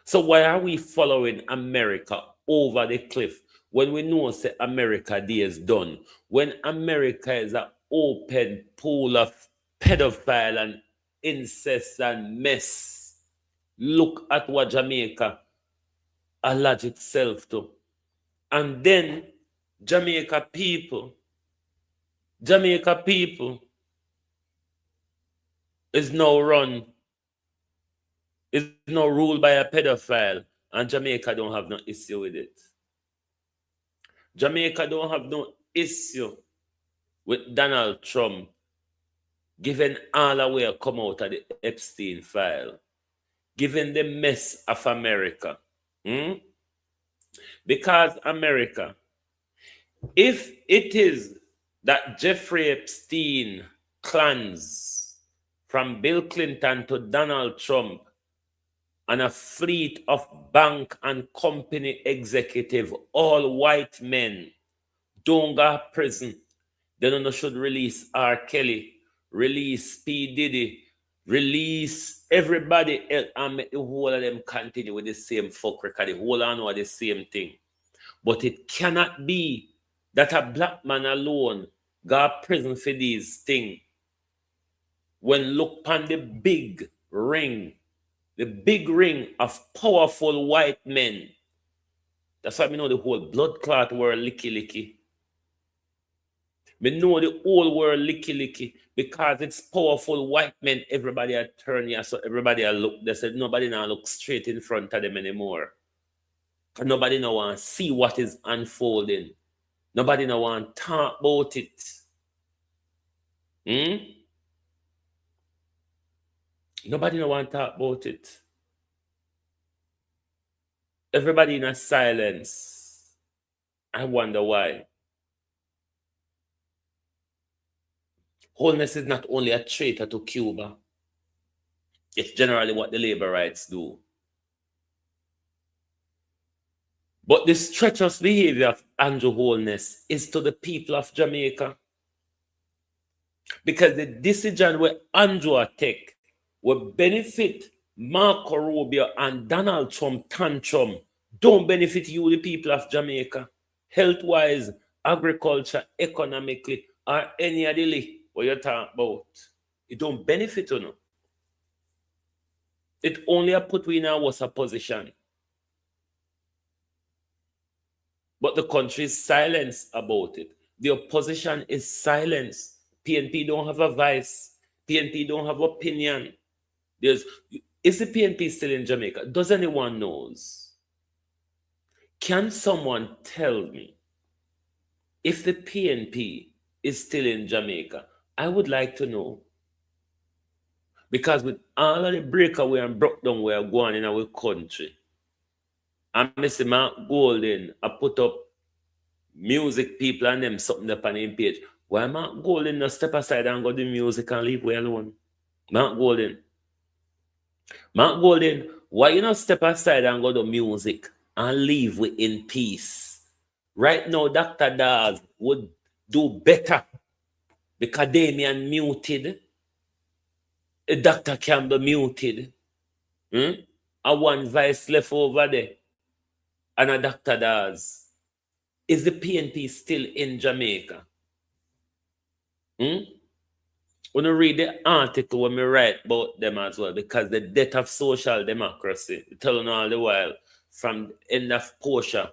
So why are we following America over the cliff when we know say America day is done? When America is an open pool of pedophile and incest and mess, look at what Jamaica allege itself to. And then Jamaica people is now ruled by a pedophile, and Jamaica don't have no issue with it. Jamaica don't have no issue with Donald Trump giving all away come out of the Epstein file, giving the mess of America. Because America, if it is that Jeffrey Epstein clans from Bill Clinton to Donald Trump and a fleet of bank and company executive, all white men, don't go to prison, then should release R. Kelly, release P. Diddy, release everybody else, and make the whole of them continue with the same fuck record, the whole of them the same thing. But it cannot be that a black man alone got prison for these things. When look upon the big ring of powerful white men. That's why we know the whole blood clot world licky. We know the whole world licky because it's powerful white men. Everybody are turning here, so everybody are look. They said nobody now look straight in front of them anymore. Because nobody now want to see what is unfolding. Nobody now want to talk about it. Nobody now want to talk about it. Everybody in a silence. I wonder why. Wholeness is not only a traitor to Cuba. It's generally what the labor rights do. But this treacherous behavior of Andrew Holness is to the people of Jamaica. Because the decision where Andrew take will benefit Marco Rubio and Donald Trump tantrum, don't benefit you, the people of Jamaica, health-wise, agriculture, economically, or any of the what you're talking about. It don't benefit you. It only put we in a worse position. But the country is silent about it. The opposition is silent. PNP don't have a voice. PNP don't have opinion. Is the PNP still in Jamaica? Does anyone knows? Can someone tell me if the PNP is still in Jamaica? I would like to know. Because with all of the breakaway and broke down we are going in our country, and Mr. Mark Golden, I put up music people and them something up on his page. Why Mark Golden not step aside and go do music and leave we alone? Mark Golden, why you not step aside and go do music and leave we in peace? Right now, Dr. Daz would do better because Damien muted. Dr. Campbell muted. And one vice left over there. And a Dr. Daz. Is the PNP still in Jamaica? When you read the article when we write about them as well, because the death of social democracy, telling all the while from the end of Portia.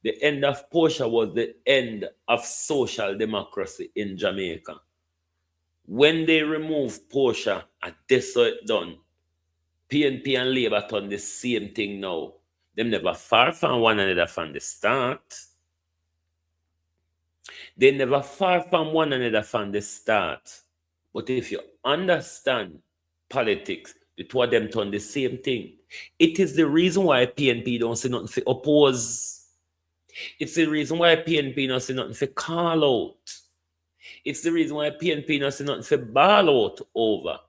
The end of Portia was the end of social democracy in Jamaica. When they removed Portia, and that's how it done. PNP and Labour done the same thing now. Them never far from one another from the start. They never far from one another from the start. But if you understand politics, the two of them done the same thing. It is the reason why PNP don't say nothing to oppose. It's the reason why PNP don't say nothing to call out. It's the reason why PNP don't say nothing to ball out over.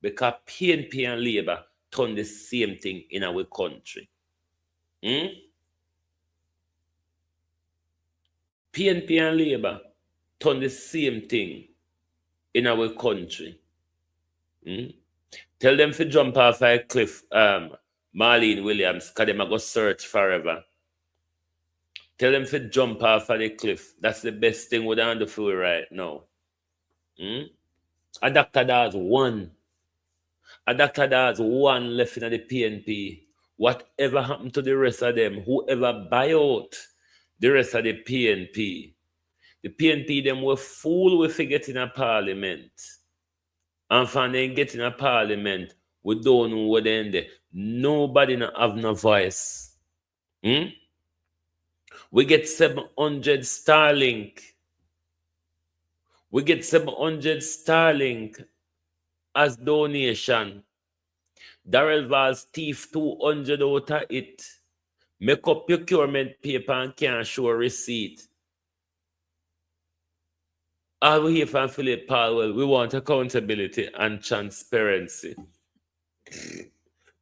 Because PNP and Labour done the same thing in our country. PNP and Labour done the same thing in our country. Tell them to jump off a cliff, Marlene Williams, because they go search forever. Tell them to jump off of the cliff. That's the best thing we're on the floor right now. A Dr. Dawes one. A Dr. Dawes one left in the PNP. Whatever happened to the rest of them, whoever buy out the rest of the PNP them were fool with getting a parliament. And from them getting a parliament, we don't know what they end. Nobody have no voice. We get 700 Starlink. We get 700 Starlink as donation. Darrell Valls thief 200 out of it. Make up procurement paper and can't show a receipt. All we hear from Philip Powell, we want accountability and transparency.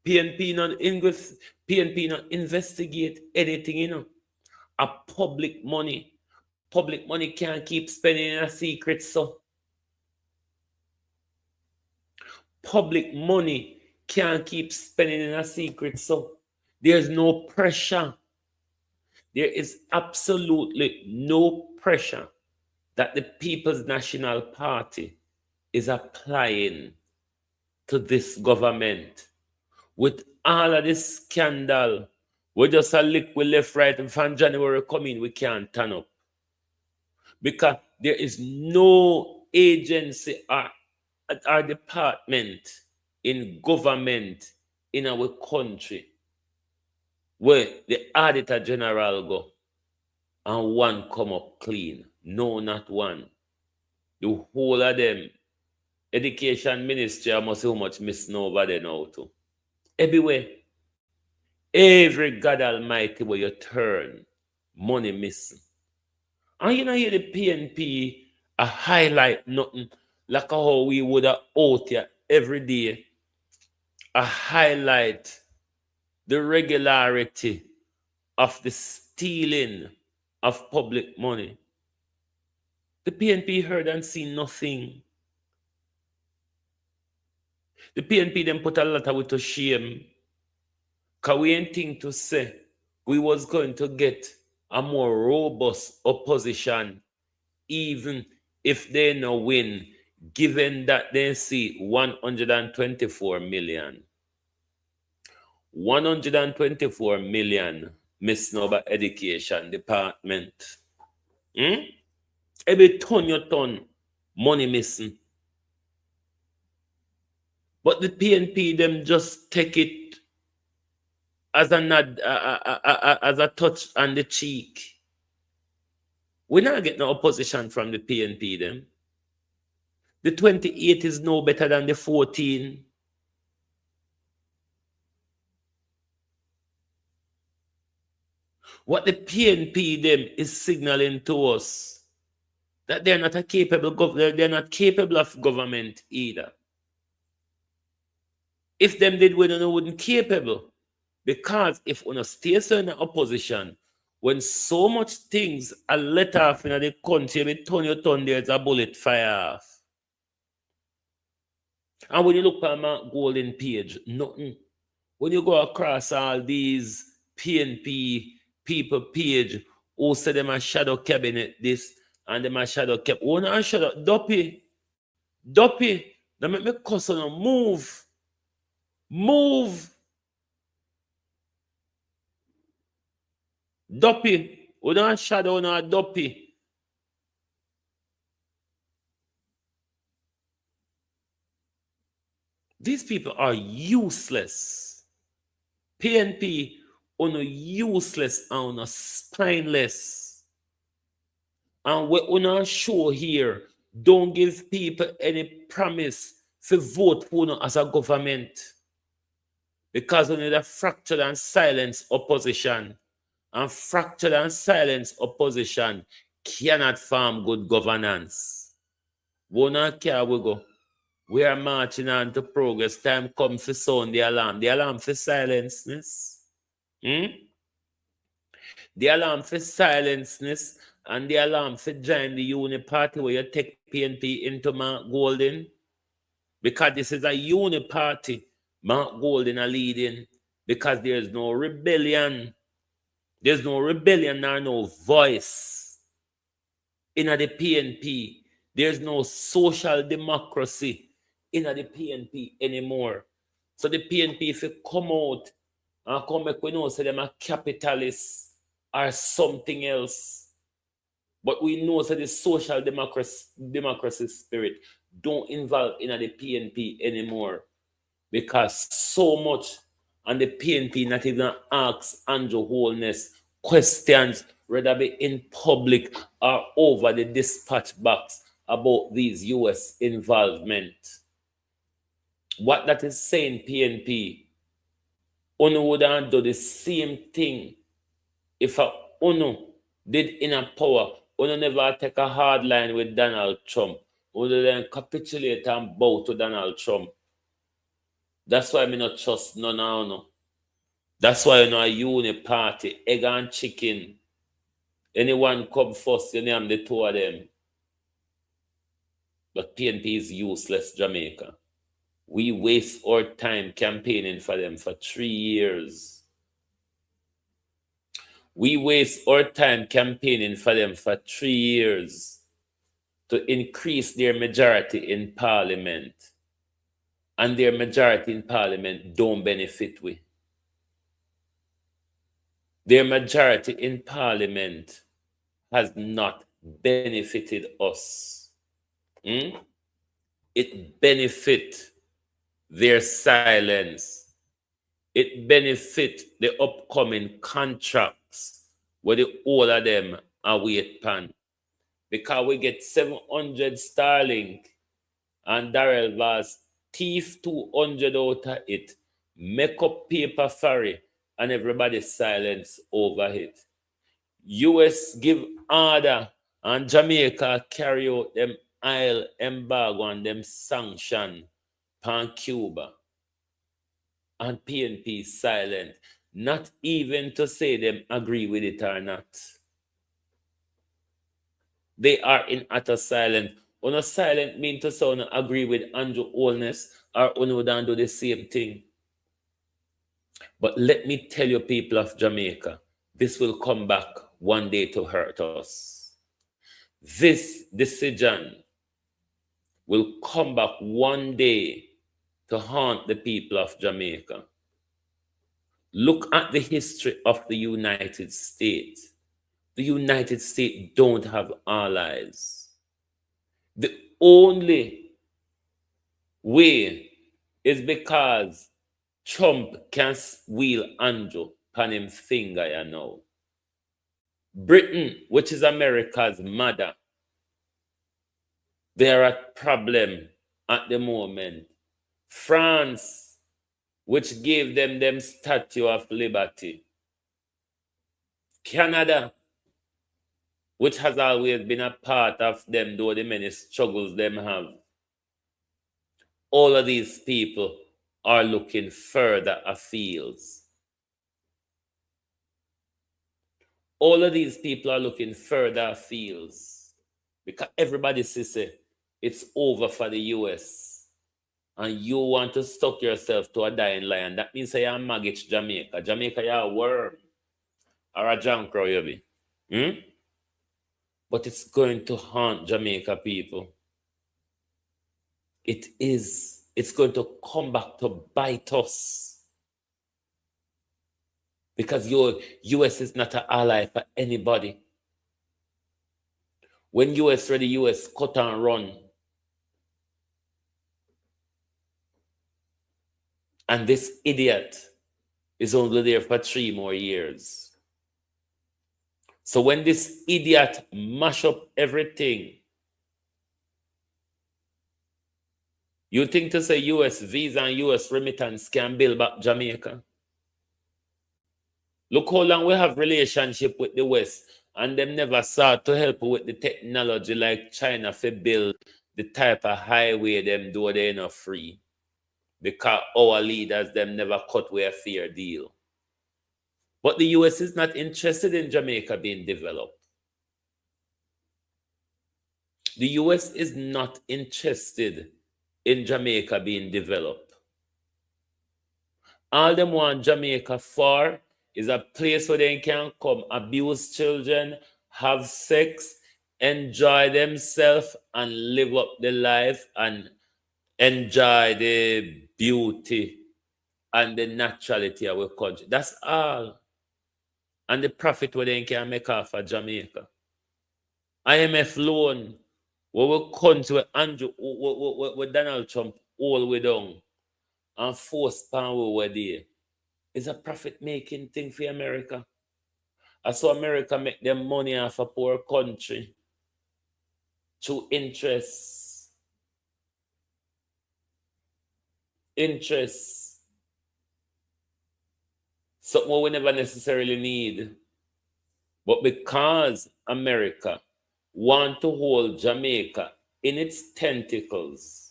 PNP not investigate anything, you know. A public money can't keep spending in a secret, so. Public money can't keep spending in a secret, so. There's no pressure. There is absolutely no pressure that the People's National Party is applying to this government. With all of this scandal, we just a lick with left, right, and from January coming, we can't turn up. Because there is no agency or department in government in our country where the Auditor General go and one come up clean. No, not one. The whole of them. Education ministry, I must see how much missing over there now too. Everywhere. Every God Almighty where you turn, money missing. And you know here the PNP a highlight nothing like how we would have out here every day. A highlight the regularity of the stealing of public money. The PNP heard and seen nothing. The PNP then put a lot of it to shame. Because we ain't think to say we was going to get a more robust opposition even if they no win, given that they see 124 million. 124 million missing over education department. Every ton money missing. But the PNP them just take it as a nod, as a touch on the cheek. We not get no opposition from the PNP them. The 28 is no better than the 14. What the PNP them is signaling to us that they're not they're not capable of government either. If them did win, they wouldn't capable. Because if we stay so in the opposition, when so much things are let off in the country, every turn you turn there's a bullet fire off. And when you look at my golden page, nothing. When you go across all these PNP people page, who say them a shadow cabinet this and them a shadow cabinet. One a shadow Duppy. Duppy, now make me cuss on move. Move. Duppy. We don't shadow on our Duppy. These people are useless. PNP on a useless and a spineless. And what we not show here, don't give people any promise to vote for you as a government. Because we need a fractured and silenced opposition. And fractured and silenced opposition cannot form good governance. We not care we go. We are marching on to progress. Time comes to sound the alarm. The alarm for silenceness. The alarm for silenceness and the alarm for join the uni party where you take PNP into Mark Golden. Because this is a uni party. Mark Golden are leading. Because there's no rebellion. There's no rebellion nor no voice in the PNP. There's no social democracy in the PNP anymore. So the PNP, if you come out and come back, we know say them are capitalists or something else. But we know that the social democracy spirit don't involve in the PNP anymore. Because so much and the PNP not even ask Andrew Holness questions, whether be in public or over the dispatch box about these US involvement. What that is saying, PNP, UNO would have done the same thing if UNO did in a power. UNO never take a hard line with Donald Trump. UNO then capitulate and bow to Donald Trump. That's why I not trust none of UNO. That's why you know a uni party, egg and chicken. Anyone come first, you name the two of them. But PNP is useless, Jamaica. We waste our time campaigning for them for 3 years. We waste our time campaigning for them for 3 years to increase their majority in parliament. And their majority in parliament don't benefit we. Their majority in parliament has not benefited us. It benefit their silence. It benefit the upcoming contracts where the all of them are wait pan. Because we get 700 Starlink and Darrell was thief 200 out of it, make up paper ferry, and everybody silence over it. US give order and Jamaica carry out them oil embargo and them sanction pan Cuba. And PNP silent, not even to say them agree with it or not. They are in utter silence. Uno silent mean to say uno agree with Andrew Holness or uno don't do the same thing. But let me tell you, people of Jamaica, this will come back one day to hurt us. This decision will come back one day to haunt the people of Jamaica. Look at the history of the United States. The United States don't have allies. The only way is because Trump can wheel Andrew on him finger, you know. Britain, which is America's mother, they are a problem at the moment. France, which gave them Statue of Liberty. Canada, which has always been a part of them, though the many struggles them have. All of these people are looking further afield. All of these people are looking further afield because everybody says it's over for the US and you want to stuck yourself to a dying lion. That means you're a maggot Jamaica. Jamaica, you're a worm or a jankrow, you be. But it's going to haunt Jamaica people. it's going to come back to bite us. Because your US is not an ally for anybody. When US ready, US cut and run. And this idiot is only there for 3 more years. So when this idiot mash up everything, you think to say US visa and US remittance can build back Jamaica? Look how long we have relationship with the West, and them never sought to help with the technology like China for build the type of highway them do they not free. Because our leaders them never cut with a fair deal. But the US is not interested in Jamaica being developed. The US is not interested in Jamaica being developed. All them want Jamaica for is a place where they can come abuse children, have sex, enjoy themselves, and live up the life and enjoy the beauty and the naturality of our country. That's all. And the profit where they can make off of Jamaica. IMF loan, where we country with Andrew, with Donald Trump all the way down and forced power where they is a profit-making thing for America. I saw America make them money off a poor country through interest. Something we never necessarily need. But because America want to hold Jamaica in its tentacles,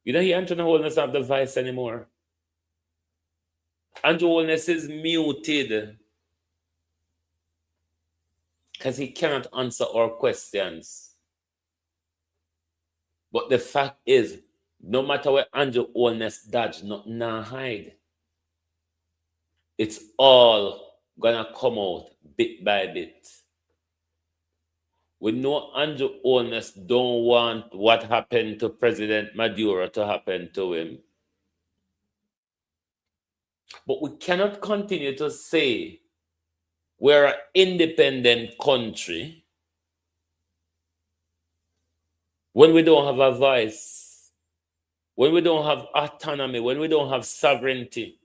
you don't hear Andrew Holness have the vice anymore. Andrew Holness is muted because he cannot answer our questions. But the fact is, no matter where Andrew Holness dodge, nothing nah hide. It's all gonna come out bit by bit. We know Andrew Holness don't want what happened to President Maduro to happen to him. But we cannot continue to say we're an independent country when we don't have a voice, when we don't have autonomy, when we don't have sovereignty,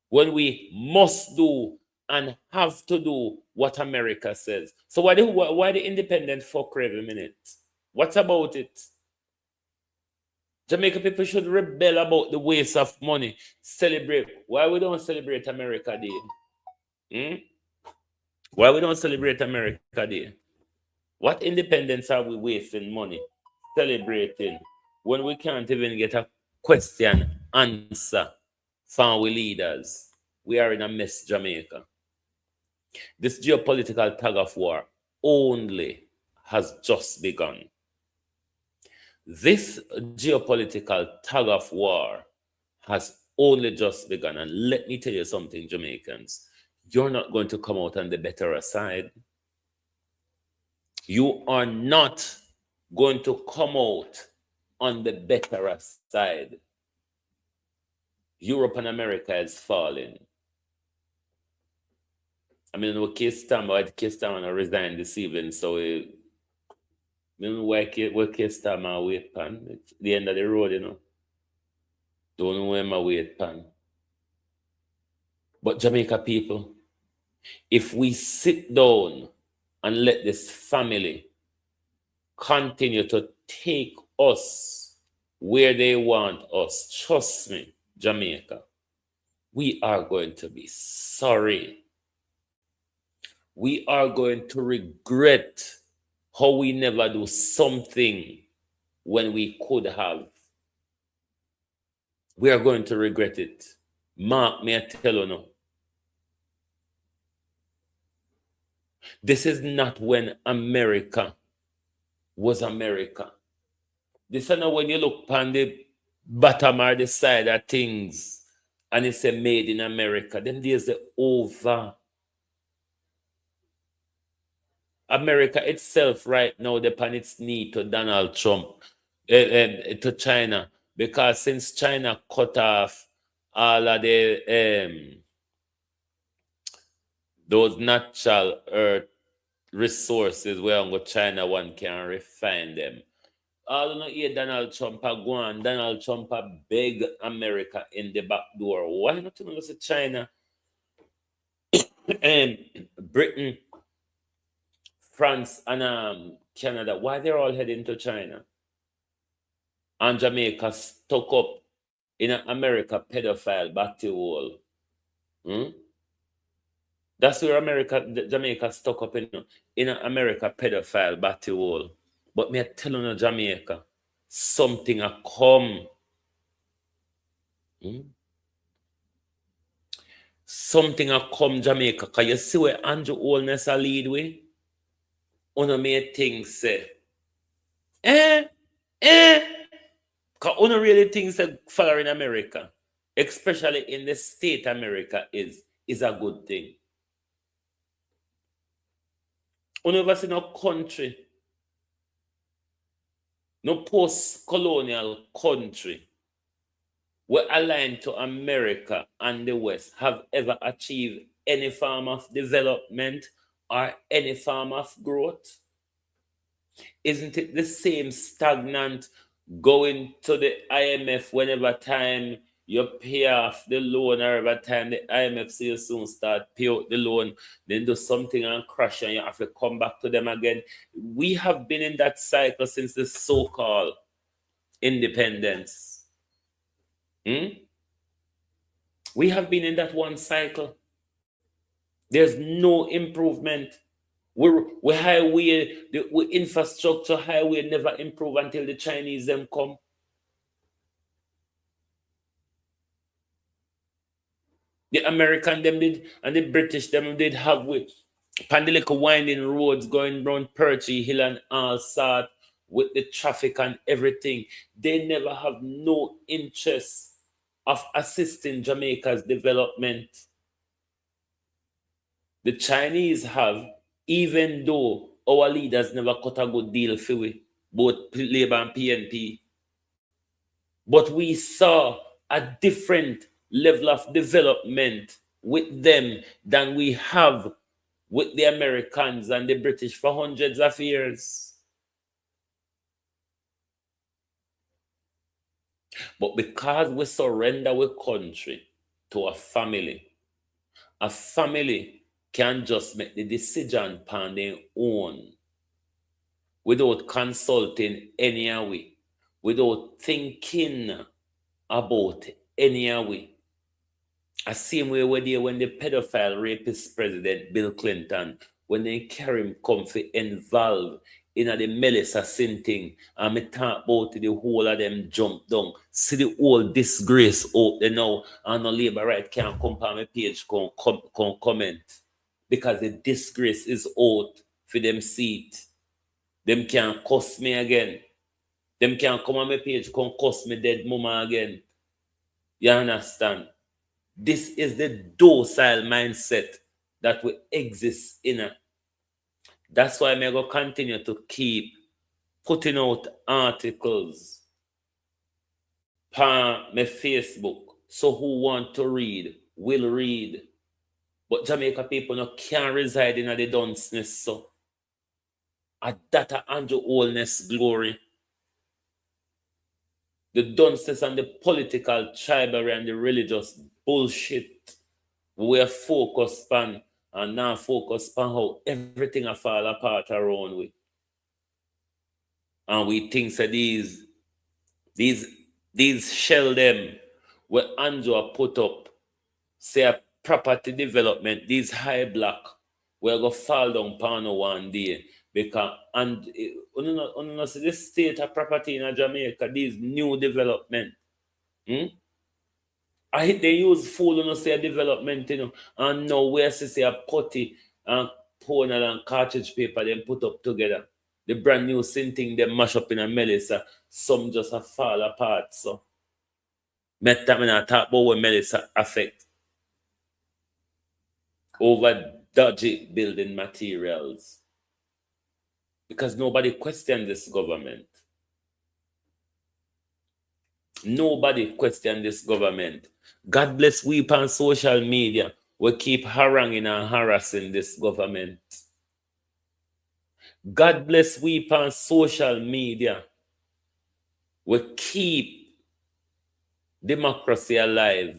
when we must do and have to do what America says. So why the independent fucker every minute? What about it? Jamaica people should rebel about the waste of money. Celebrate. Why we don't celebrate America Day? Why we don't celebrate America Day? What independence are we wasting money celebrating when we can't even get a question answer from our leaders? We are in a mess, Jamaica. This geopolitical tug-of-war only has just begun. This geopolitical tug-of-war has only just begun. And let me tell you something, Jamaicans. You're not going to come out on the better side. You are not going to come out on the better side. Europe and America is falling. I mean, we Keir Starmer resigned this evening, so why Keir Starmer wait pan? It's the end of the road, you know. Don't know where my wait pan. But Jamaica people, if we sit down and let this family continue to take us where they want us, trust me, Jamaica, we are going to be sorry. We are going to regret how we never do something when we could have. We are going to regret it. Mark me, I tell you now. This is not when America was America. This is not when you look on the bottom or the side of things and it's a made in America. Them days are over. America itself right now depend its knee to Donald Trump, to China, because since China cut off all of the those natural earth resources where on China one can refine them. All no hear Donald Trump a go on. Donald Trump a beg America in the back door. Why not you go to China and Britain, France, and Canada? Why they're all heading to China? And Jamaica stuck up in an America pedophile batty wall. That's where Jamaica stuck up in an America pedophile batty wall. But me a tell you, Jamaica, something a come. Something a come, Jamaica. Cause you see where Andrew Holness a lead way? Uno may think say, cause uno really think say following America, especially in the state America is a good thing. Uno ever see no country, no post-colonial country where aligned to America and the West have ever achieved any form of development or any form of growth? Isn't it the same stagnant going to the IMF whenever time you pay off the loan, or every time the IMF say you soon start pay out the loan, then do something and crash and you have to come back to them again? We have been in that cycle since the so-called independence. We have been in that one cycle. There's no improvement. We highway, the infrastructure highway never improve until the Chinese them come. The American them did, and the British them did have with pandelical winding roads going round Perchy Hill and all sort with the traffic and everything. They never have no interest of assisting Jamaica's development. The Chinese have, even though our leaders never cut a good deal for we, both Labour and PNP. But we saw a different level of development with them than we have with the Americans and the British for hundreds of years. But because we surrender our country to a family can just make the decision upon their own without consulting any way, without thinking about any way. The same way when the pedophile rapist president Bill Clinton, when they carry him come for involved in the Melissa thing, and me talk about the whole of them jump down. See the whole disgrace out there now, and no Labour right can't come on my page, come comment. Because the disgrace is out for them seat. Them can't cuss me again. Them can't come on my page, come cuss me dead mama again. You understand? This is the docile mindset that we exist in. That's why I'm going to continue to keep putting out articles on my Facebook. So who want to read will read. But Jamaica people can't reside in the dunceness. So that Andrew Holness glory. The dunceness and the political, tribal and the religious bullshit we're focused on, and now focused on how everything will fall apart around we. And we think that these shell them where Andrew put up, say a property development, these high block, we're going to fall down upon one day. Because, and the state of property in Jamaica, these new development. They use fool say development, and now where say a putty and toner and cartridge paper then put up together. The brand new thing they mash up in a Melissa, some just fall apart. So I talk about what Melissa affect over dodgy building materials. because nobody questioned this government. Nobody questioned this government. God bless we on social media. We keep haranguing and harassing this government. God bless we on social media. We keep democracy alive.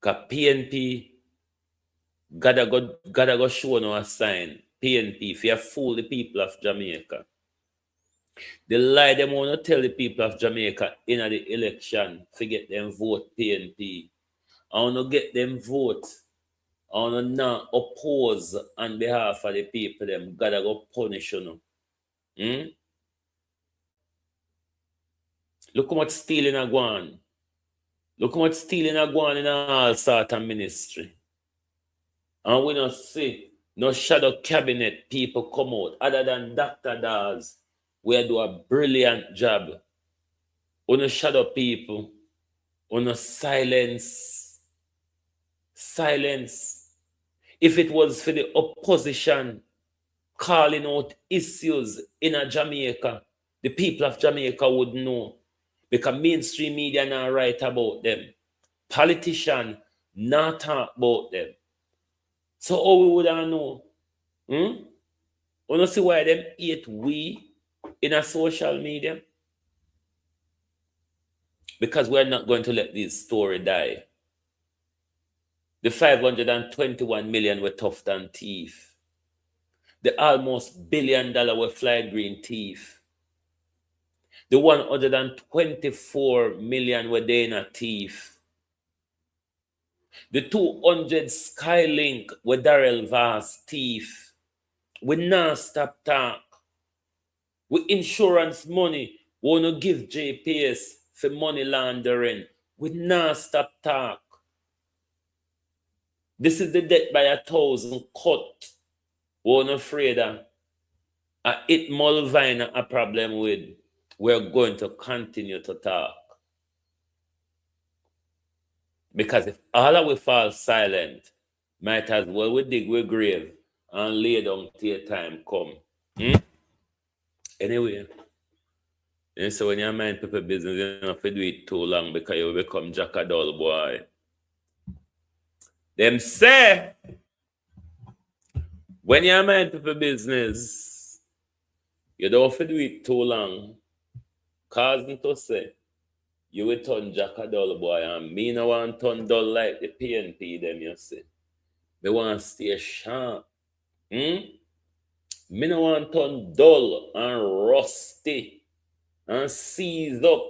Because PNP gotta go show no a sign. PNP, if you fool the people of Jamaica. The lie them want to tell the people of Jamaica in the election to get them vote PNP. I want to get them vote. I want to not oppose on behalf of the people. Them gotta go punish you. Look how much stealing a gone. Look how much stealing a gone in all sort of ministry. And we don't see no shadow cabinet people come out other than Dr. Dawes. We do a brilliant job. On shadow people, on silence. Silence. If it was for the opposition calling out issues in a Jamaica, the people of Jamaica would know. Because mainstream media not write about them. Politicians not talk about them. So how we would know? We don't see why them hate we in a social media. Because we're not going to let this story die. The 521 million were tough than thief. The almost $1 billion were fly green thief. The 124 million were Dana thief. The 200 Skylink were Darrell Vass thief. We not stop talk. We insurance money wanna give JPS for money laundering. We not stop talk. This is the death by 1,000 cut. We're not afraid of. It Mulvine a problem with. We're going to continue to talk. Because if all of we fall silent, might as well we dig we grave and lay down till time come. Anyway, and so when you mind people business, you don't have to do it too long because you will become Jack a dull boy. Them say, when you mind people business, you don't have to do it too long. Cause to say, you will turn Jack a dull boy, and me no want turn dull like the PNP them, you see. Me want to stay sharp. Me no want turn dull and rusty and seize up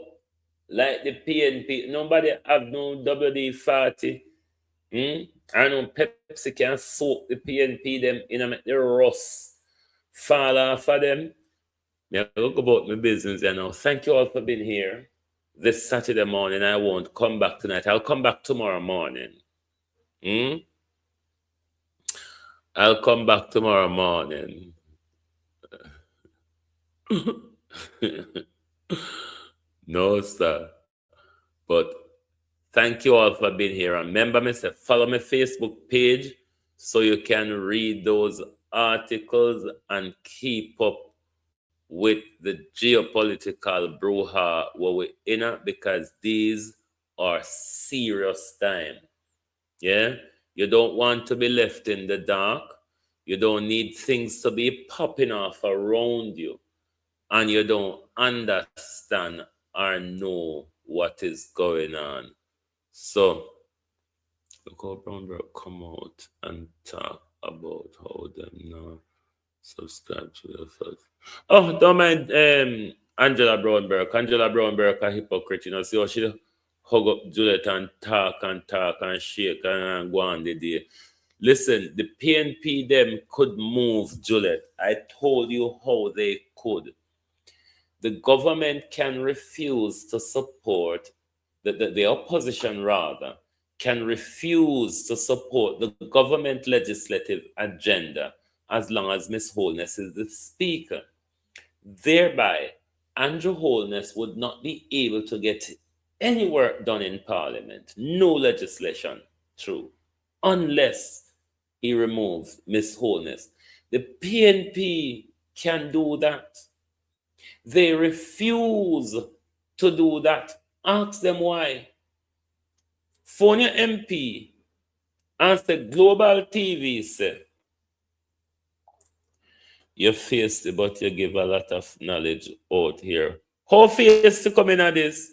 like the PNP. Nobody have no WD-40. I know Pepsi can soak the PNP them in and make the rust fall off of them. I look about my business, you know. Thank you all for being here this Saturday morning. I won't come back tonight. I'll come back tomorrow morning. I'll come back tomorrow morning. No, sir. But thank you all for being here. Remember me, say, follow my Facebook page so you can read those articles and keep up with the geopolitical brouhaha where we're in it, because these are serious time. Yeah? You don't want to be left in the dark. You don't need things to be popping off around you. And you don't understand or know what is going on. So, look how Brownberg come out and talk about how them now subscribe to the first. Oh, don't mind Angela Brownberg. Angela Brownberg a hypocrite, you know. See how she hug up Juliet and talk and shake and go on the day. Listen, the PNP them could move Juliet. I told you how they could. The government can refuse to support, the opposition rather, can refuse to support the government legislative agenda as long as Miss Holness is the speaker. Thereby, Andrew Holness would not be able to get any work done in Parliament, no legislation through, unless he removes Miss Holness. The PNP can do that. They refuse to do that. Ask them why. Phone your MP and say global TV say, you're feisty, but you give a lot of knowledge out here. How feisty come in at this?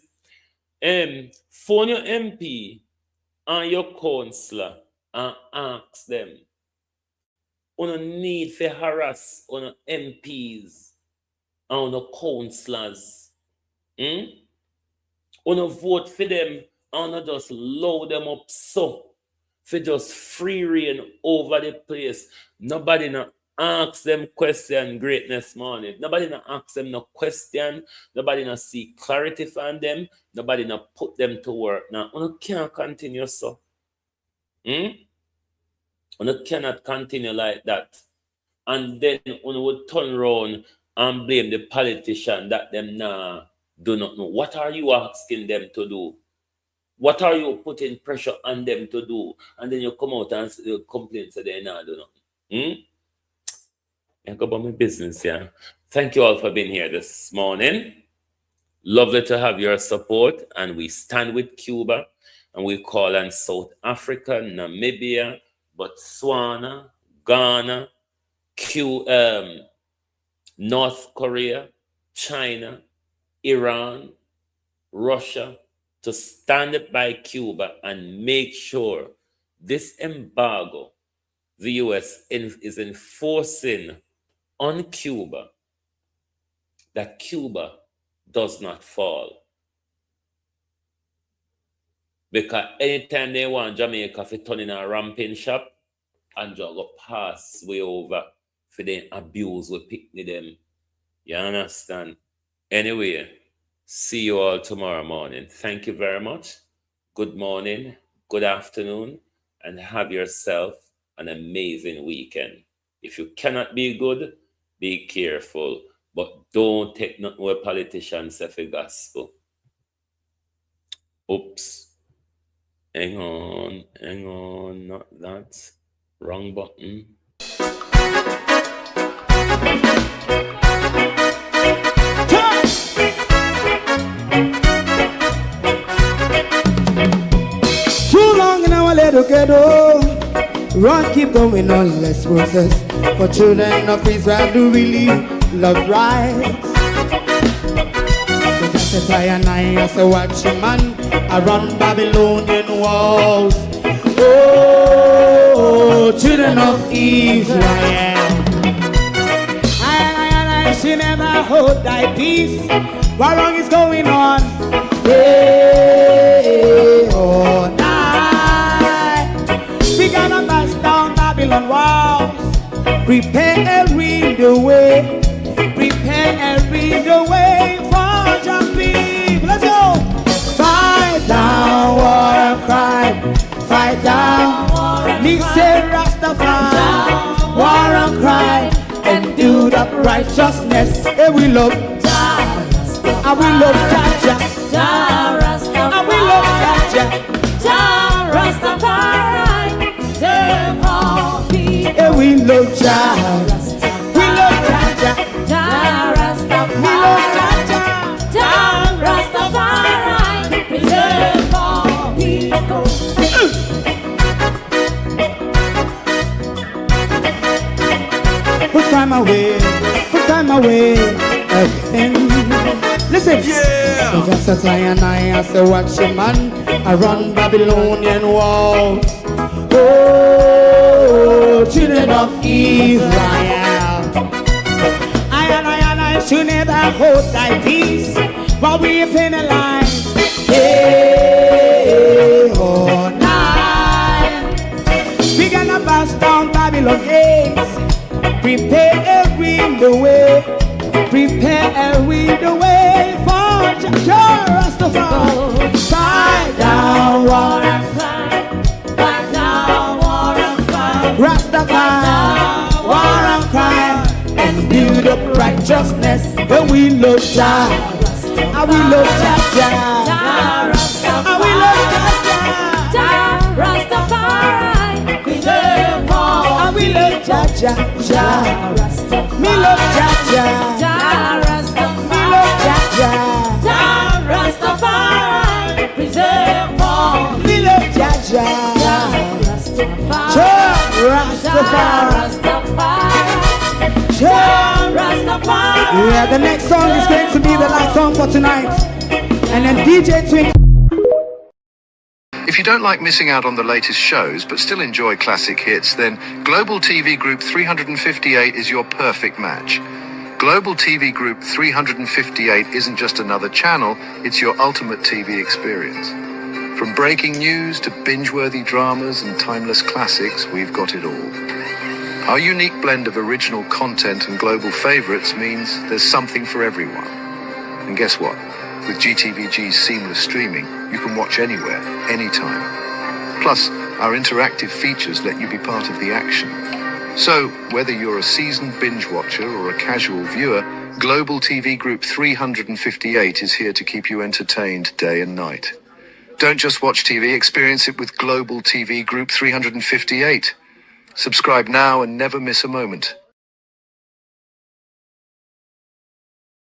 Phone your MP and your councillor and ask them. You don't need to harass on MPs and on councillors. You don't vote for them and just load them up so for just free reign over the place. Nobody not ask them question greatness morning. Nobody not ask them no question. Nobody not seek clarity from them. Nobody not put them to work. Now, you can't continue so. You cannot continue like that. And then you would turn around and blame the politician that them now do not know. What are you asking them to do? What are you putting pressure on them to do? And then you come out and complain so they now do nothing. I go about my business, yeah. Thank you all for being here this morning. Lovely to have your support. And we stand with Cuba. And we call on South Africa, Namibia, Botswana, Ghana, North Korea, China, Iran, Russia, to stand by Cuba and make sure this embargo the US is enforcing on Cuba, that Cuba does not fall. Because anytime they want Jamaica to turn in a ramping shop and just go pass way over for them abuse we pick them. You understand? Anyway, see you all tomorrow morning. Thank you very much. Good morning, good afternoon, and have yourself an amazing weekend. If you cannot be good, be careful, but don't take nothing where politicians say for gospel. Oops. Hang on, not that. Wrong button. Too long in our little ghetto. Run, keep going on, let's process. For children of Israel do really love rights. So just as I and I as a watching man around Babylonian walls. Oh, children of Israel, I should never hold thy peace. What wrong is going on? Day or night, we gonna bust down Babylon walls. Prepare every the way. Prepare every the way for your people. Let's go. Fight down war and crime. Fight down war and crime. Say Rastafari. War and crime. And do the righteousness. And we love Jah. And we love Jah. And we love Jah. Jah Rastafari, save all people. And we love Jah. We love Jah. Jah Rastafari, We love Jah. Jah Rastafari, preserve all people. Put time away again. Listen, yeah. Just as I and I as a watching man around Babylonian walls. Oh, children of Israel, I should never hold thy peace while we penalize day or night. We gonna bust down Babylon gates. Prepare every the way. Prepare every the way for Jah Rastafari. Fight down war and crime. Fight down war and crime. Rastafari, war and crime, and build up righteousness. And we love Jah, and we love Jah, and we love Jah, Jah Rastafari, preserve all. and we love Jaja, Jah Rastafari. Me love Jaja, Jah Rastafari. me love Jaja, Jah Rastafari. Preserve all. me love Jaja, Jah Rastafari. Jah Rastafari, Rastafari. Jah. Rastafari. Yeah, the next song is going to be the last song for tonight, and then DJ Twink. If you don't like missing out on the latest shows but still enjoy classic hits, then Global TV Group 358 is your perfect match. Global TV Group 358 isn't just another channel, it's your ultimate TV experience. From breaking news to binge-worthy dramas and timeless classics, we've got it all. Our unique blend of original content and global favorites means there's something for everyone. And guess what? With GTVG's seamless streaming, you can watch anywhere, anytime. Plus, our interactive features let you be part of the action. So, whether you're a seasoned binge watcher or a casual viewer, Global TV Group 358 is here to keep you entertained day and night. Don't just watch TV, experience it with Global TV Group 358. Subscribe now and never miss a moment.